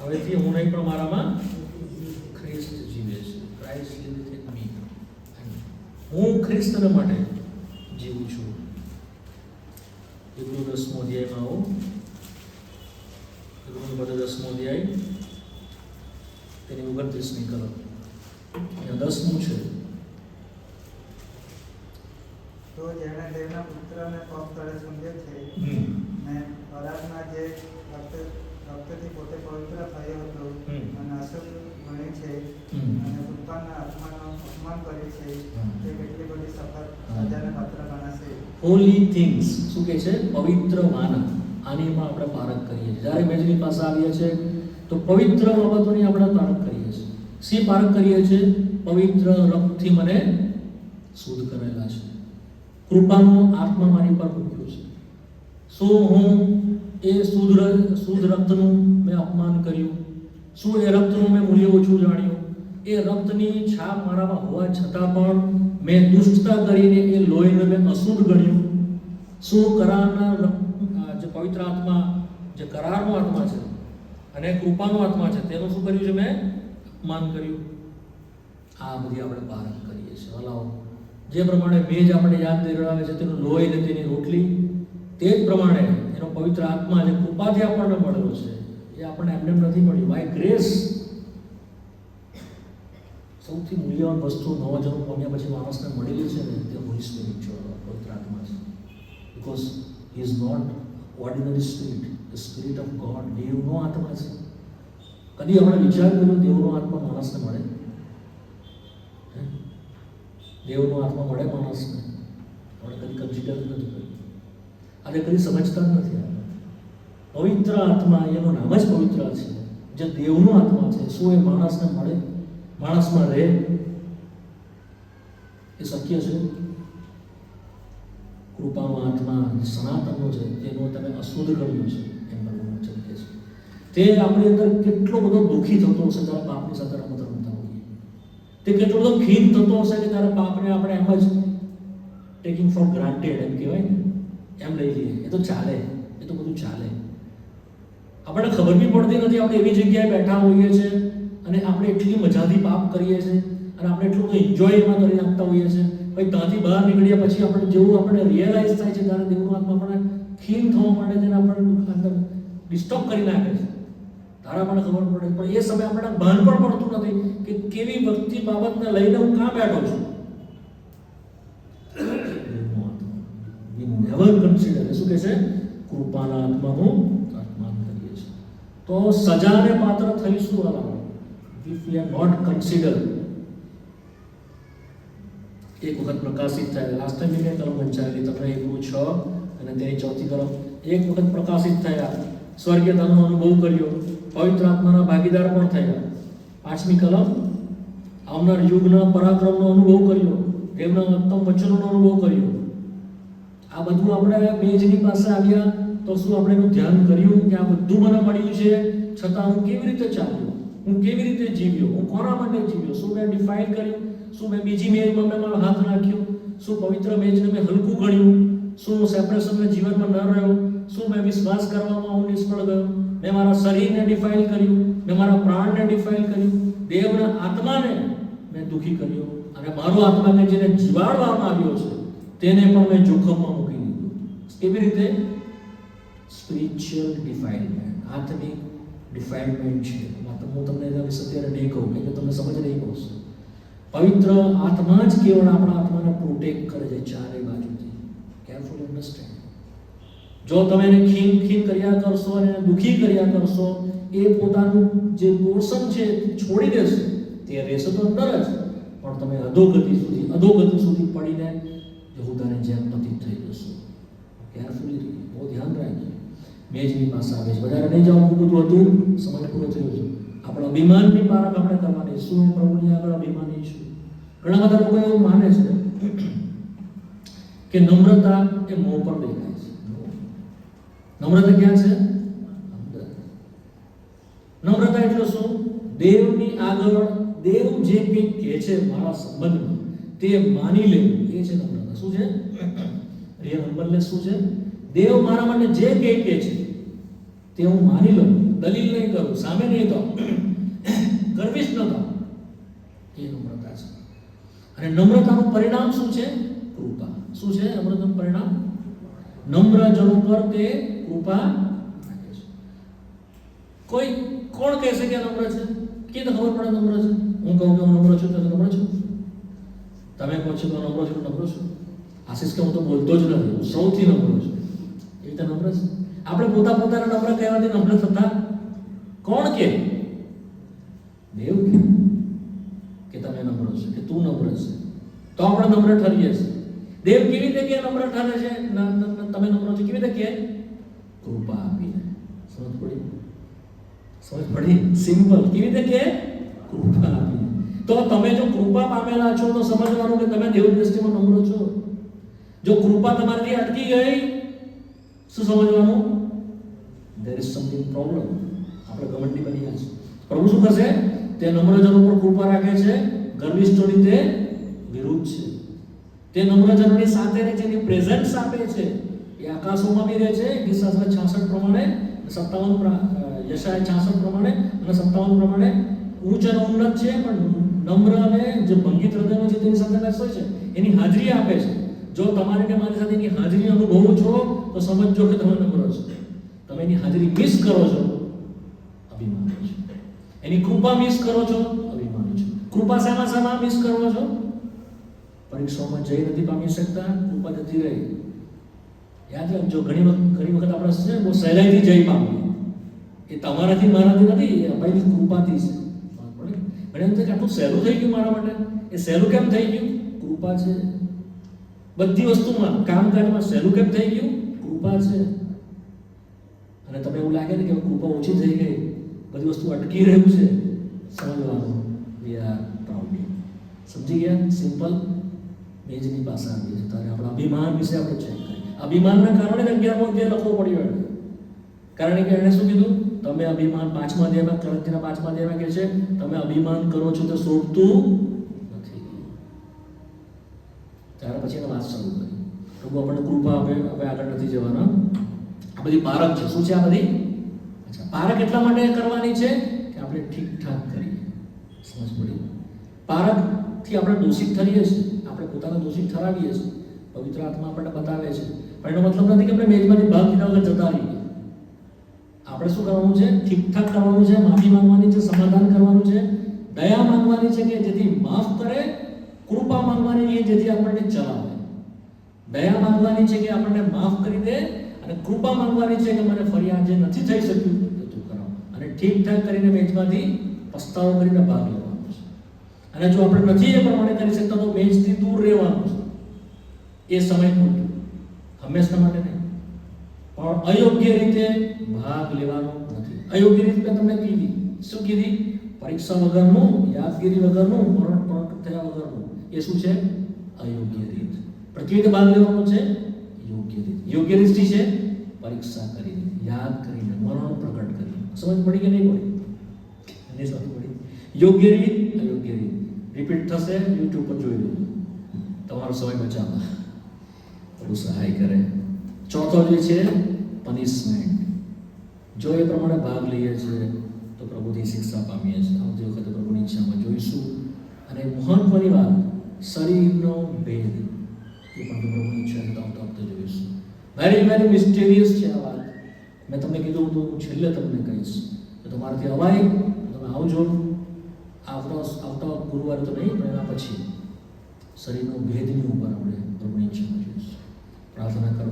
હવેથી હું નહીં પણ મારામાં ખ્રિસ્ત જીવે છે. Christ liveth in me. હું ખ્રિસ્તને માટે જીવું છું. ઈબ્રુ 10મો અધ્યાયમાં આવો. ઈબ્રુનું પત્ર 10મો અધ્યાય તેની 29મી કલમ. અહીંયા 10મું છે. તો જેણે દેવના પુત્રને પગ તળે સમજ્યો છે ને પરાગના જે રક્તથી પોતે પવિત્ર થયો હતો અને અશુદ્ધ ગણ્યું છે અને કૃપાના આત્માનું અપમાન કર્યું છે તે કેટલી બધી સફળ સજાને પાત્ર ગણાશે. હોલી થિંગ્સ શું કહે છે? પવિત્ર માનવ. આનીમાં આપણે પારખ કરીએ છીએ. જ્યારે મેજની પાસે આવીએ છીએ તો પવિત્ર બાબતોની આપણે પારખ કરીએ છીએ. શી પારખ કરીએ છીએ? પવિત્ર રક્તથી મને શુદ્ધ કરેલા છે. કૃપાનું આત્મા મારી પર મૂક્યું છે. શું હું એ શુદ્ધ રક્તનું મેં અપમાન કર્યું? શું એ રક્તનું મેં મૂલ્ય ઓછું જાણ્યું? એ રક્તની છાપ મારામાં હોવા છતાં પણ મેં દુષ્ટતા કરીને એ લોહીને મેં અશુદ્ધ ગણ્યું? શું કરારના જે પવિત્ર આત્મા, જે કરારનો આત્મા છે અને કૃપાનો આત્મા છે તેનું શું કર્યું છે? મેં અપમાન કર્યું. આ બધી આપણે પારખ કરીએ છીએ. હલાવો જે પ્રમાણે મેજ આપણે યાદ દેવડાવે છે તેનું લોહી અને તેની રોટલી, તે જ પ્રમાણે એનો પવિત્ર આત્મા જે કૃપાથી આપણને મળેલો છે એ આપણને એમને નથી મળ્યું. By grace. સૌથી મૂલ્યવાન વસ્તુ નવા જન્મ પામ્યા પછી માણસને મળેલી છે ને તે હોલી સ્પિરિટ છે, પવિત્ર આત્મા છે. Because he is not ordinary spirit, the spirit of God. દેવનો આત્મા છે. કદી આપણે વિચાર કર્યો દેવનો આત્મા માણસને મળે? દેવનો આત્મા મળે માણસને? આપણે કદી કન્સિડર નથી કર્યું. આજે કદી સમજતા જ નથી. પવિત્ર આત્મા એનું નામ જ પવિત્ર છે. જે દેવનો આત્મા છે શું એ માણસને મળે? માણસમાં રહે? એ શક્ય છે? કૃપાનો આત્મા સનાતનનો છે તેનો તમે અશુદ્ધ કર્યો છે એમ ભગવાન વચન કહે છે. તે આપણી અંદર કેટલો બધો દુઃખી થતો હશે ત્યારે પાપની સાથે રમત રમતા હોઈએ. તે કેટલો બધો ખીન થતો હશે કે ત્યારે પાપને આપણે એમ જ ટેકિંગ ફોર ગ્રાન્ટેડ એમ કહેવાય ને, એમ લઈ લઈએ, એ તો ચાલે, એ તો બધું ચાલે. આપણને ખબર બી પડતી નથી, આપણે એવી જગ્યાએ બેઠા હોઈએ છીએ અને આપણે એટલી મજાથી પાપ કરીએ છીએ અને આપણે એટલું બધું એન્જોય એમાં કરી નાખતા હોઈએ છીએ. પછી ત્યાંથી બહાર નીકળ્યા પછી આપણે જેવું આપણે રિયલાઇઝ થાય છે ત્યારે દેવનો આત્મા આપણને ખીન થવા માંડે છે અને આપણને અંદર ડિસ્ટર્બ કરી નાખે છે. તારે આપણને ખબર પડે, પણ એ સમયે આપણને ભાન પણ પડતું નથી કે કેવી ભક્તિ બાબતને લઈને હું કાં બેઠો છું. We never consider, શું કહે છે? કૃપાના આત્માનું અપમાન કરીએ છીએ તો સજાને પાત્ર થઈશું. વાલા, if we are not consider. એક વખત પ્રકાશિત થયા, લાસ્ટ ટાઈમ મેં કલમ વંચાયેલી તમને 1:6 અને તેની 4th કલમ. એક વખત પ્રકાશિત થયા, સ્વર્ગીયતાનો અનુભવ કર્યો, પવિત્ર આત્માના ભાગીદાર પણ થયા. 5મી કલમ, આવનાર યુગના પરાક્રમનો અનુભવ કર્યો, દેવના ઉત્તમ વચનોનો અનુભવ કર્યો. આ બધું આપણે મેજની પાસે આવ્યા તો શું આપણે એનું ધ્યાન કર્યું કે આ બધું મને મળ્યું છે છતાં હું કેવી રીતે ચાલ્યો, હું કેવી રીતે જીવ્યો, હું કોના માટે જીવ્યો, શું મેં ડિફાઇન કર્યું, શું મેં બીજી મેજમાં મેં મારો હાથ નાખ્યો, શું પવિત્ર મેજને મેં હલકું ગણ્યું, શું સેપરેશન મેં જીવનમાં ન રહ્યો, શું મેં વિશ્વાસ કરવામાં હું નિષ્ફળ ગયો, મેં મારા શરીરને ડિફાઇન કર્યું, મેં મારા પ્રાણને ડિફાઇન કર્યું, દેવના આત્માને મેં દુઃખી કર્યો અને મારો આત્મા કે જેને જીવાડવામાં આવ્યો છે તેને પણ મેં જોખમમાં મૂકી દીધું. કેવી રીતે? સ્પિરિચ્યુઅલ ડિફાઇલમેન્ટ, આત્મિક ડિફાઇલમેન્ટ છે. હું તમને એના વિશે અત્યારે નહીં કહું કે તમને સમજ નહીં પડશે. પવિત્ર આત્મા જ કેવળ આપણા આત્માને પ્રોટેક્ટ કરે છે ચારે બાજુથી. Carefully understand. જો તમે એને ખીન કર્યા કરશો અને દુઃખી કર્યા કરશો, એ પોતાનું જે પોર્શન છે છોડી દેશે. તે રહેશે તો અંદર જ, પણ તમે અધોગતિ સુધી પડીને યહૂદાને જેમ પતિત થઈ જશો. કેરફુલી, બહુ ધ્યાન રાખીએ. મેજની પાસે આવે છે, વધારે નહીં જાઉં, બધું હતું, સમય પૂરો થયો છે. આપણા અભિમાનની પારખ આપણે કરવાની. શું પ્રભુની આગળ અભિમાની છું? ઘણા બધા લોકો એવું માને છે કે નમ્રતા એ મોં પર દેખાય છે. નમ્રતા ક્યાં છે? અંદર. નમ્રતા એટલે શું? દેવની આગળ દેવ જે કંઈ કહે છે મારા સંબંધમાં તે માની લેવું, એ છે નમ્રતા. શું છે? રિયલ હમ્બલનેસ શું છે? દેવ મારા માટે જે કંઈ કહે છે તે હું માની લઉં, દલીલ નહીં કરું, સામે નહીં તો ગર્વિષ્ઠ ન થાઉં. એ નમ્રતા છે. અને નમ્રતાનું પરિણામ શું છે? કૃપા. શું છે નમ્રતાનું પરિણામ? નમ્ર જનો પર તે કૃપા રાખે છે. કોણ કહેશે કે નમ્ર છે? કે ખબર પડે નમ્ર છે? હું કહું કે હું નમ્ર છું તો નમ્ર છું. તમે કહો છો તો નમ્ર છું, નમ્ર છું. આશીષ કે હું તો બોલતો જ નથી, હું સૌથી નમ્ર છું. એ રીતે નમ્ર છે. આપણે પોતાને નમ્ર કહેવાથી નમ્ર થતા કોણ કે? દેવ કે તમે નમ્ર છો, કે તું નમ્ર છે, તો આપણે નમ્ર ઠરીએ છીએ. દેવ કેવી રીતે કે નમ્ર ઠરે છે? તમે નમ્ર છો કેવી રીતે કે? કૃપા આપીને. સમજ પડી? સિમ્પલ. કેવી રીતે કે? કૃપા આપીને. તો તમે જો કૃપા પામેલા છો તો સમજવાનું કે તમે દેવ દ્રષ્ટિમાં નમ્ર છો. જો કૃપા તમારાથી અટકી ગઈ, શું સમજવાનું? there is something problem. આપણે ઘમંડી બની ગયા છે. પ્રભુ શું કરશે? તે નમ્રજનો પર કૃપા રાખે છે, ગર્વિષ્ઠોની તે વિરુદ્ધ છે. તે નમ્રજનોની સાથે રહે છે, એની પ્રેઝન્સ આપે છે. એ આકાશોમાં બી રહે છે, ઈસાઈયા 66 પ્રમાણે, 57 યશાયા 66 પ્રમાણે અને 57 પ્રમાણે ઉચ્ચ અને ઉન્નત છે, પણ નમ્ર અને જે ભંગિત હૃદયનો છે તેની સાથે બેસે છે, એની હાજરી આપે છે. જો તમારે કે મારી સાથે એની હાજરી અનુભવો છો તો સમજો કે તમે નમ્ર છો. તમે એની હાજરી મિસ કરો છો, અભિમાની છો. એની કૃપા મિસ કરો છો, અભિમાની છો. કૃપા શામાં મિસ કરો છો? પરીક્ષામાં જઈ નથી પામી શકતા, કૃપા જતી રહી. યાદ રાખજો, ઘણી વખત આપણે છે બહુ સહેલાઈથી જઈ પામીએ. એ તમારાથી મારાથી નથી, એ અપાયેલી કૃપાથી છે. ઘણી વખત આટલું સહેલું થઈ ગયું મારા માટે. એ સહેલું કેમ થઈ ગયું? કૃપા છે. બધી વસ્તુમાં, કામકાજમાં સહેલું કેમ થઈ ગયું? કૃપા છે. અને તમને એવું લાગે ને કે કૃપા ઓછી થઈ ગઈ, બધી વસ્તુ અટકી રહ્યું છે, સમજવાનું we are proud. સમજી ગયા? સિમ્પલ. મેજની પાસે આવીએ છીએ ત્યારે આપણા અભિમાન વિશે આપણે ચેક કરીએ. અભિમાનના કારણે 11મો અધ્યાય લખવો પડ્યો એને. કારણ કે એણે શું કીધું? તમે અભિમાન 5મા અધ્યાયમાં કરંથીના 5મા અધ્યાયમાં કહે છે તમે અભિમાન કરો છો તો શોભતું નથી. ત્યાર પછી એને વાત શરૂ કરી. પ્રભુ આપણને કૃપા આપે. હવે આગળ નથી જવાના. આ બધી પારખ છે. શું છે આ બધી? અચ્છા, પારખ એટલા માટે કરવાની છે કે આપણે ઠીકઠાક કરીએ. સમજ પડી? પારખથી આપણે દોષિત ઠરીએ છીએ. આપણે પોતાને દોષિત ઠરાવીએ છીએ. પવિત્ર આત્મા આપણને બતાવે છે. પણ એનો મતલબ નથી કે આપણે મેજમાંથી ભાગ લીધા વગર જતા રહીએ. આપણે શું કરવાનું છે? ઠીકઠાક કરવાનું છે, માફી માંગવાની છે, સમાધાન કરવાનું છે, દયા માંગવાની છે કે જેથી માફ કરે, કૃપા માંગવાની છે જેથી આપણને ચલાવે. દયા માંગવાની છે કે આપણને માફ કરી દે, અને કૃપા માંગવાની છે કે મને ફરિયાદ જે નથી થઈ શક્યું તો તું કરાવ. અને ઠીકઠાક કરીને મેજમાંથી પસ્તાવો કરીને ભાગ લેવાનો છે. અને જો આપણે નથી એ પ્રમાણે કરી શકતા તો મેજથી દૂર રહેવાનું છે. એ સમય પૂરતું, હંમેશા માટે નહીં. પણ અયોગ્ય રીતે ભાગ લેવાનો નથી. અયોગ્ય રીતે મેં તમને કીધી. શું કીધી? પરીક્ષા વગરનું, યાદગીરી વગરનું, મરણ પ્રગટ થયા વગરનું. એ શું છે? અયોગ્ય રીત. પણ કેવી રીતે ભાગ લેવાનો છે? યોગ્ય રીત. યોગ્ય રીત શી છે? પરીક્ષા કરીને, યાદ કરીને, મરણ પ્રગટ કરીને. સમજ પડી કે નહીં પડી? નહીં સમજ પડી? યોગ્ય રીત, અયોગ્ય રીત. રિપીટ થશે, યુટ્યુબ પર જોઈ લો. તમારો સમય બચાવવા પ્રભુ સહાય કરે. ચોથો જે છે પનિશમેન્ટ. જો એ પ્રમાણે ભાગ લઈએ છીએ તો પ્રભુથી શિક્ષા પામીએ છીએ. આવતી વખતે પ્રભુની ઈચ્છામાં જોઈશું. અને મહત્વની વાત, શરીરનો ભેદ એ પણ પ્રભુની ઈચ્છા છે તો આવતા વખતે જોઈશું. વેરી વેરી મિસ્ટેરિયસ છે આ વાત. મેં તમને કીધું તો હું છેલ્લે તમને કહીશ તો તમારાથી અવાય તમે આવજો. આવતા ગુરુવારે તો નહીં, પણ એના પછી શરીરનો ભેદની ઉપર આપણે પ્રભુની ઈચ્છામાં જોઈશું. પ્રાર્થના કરો.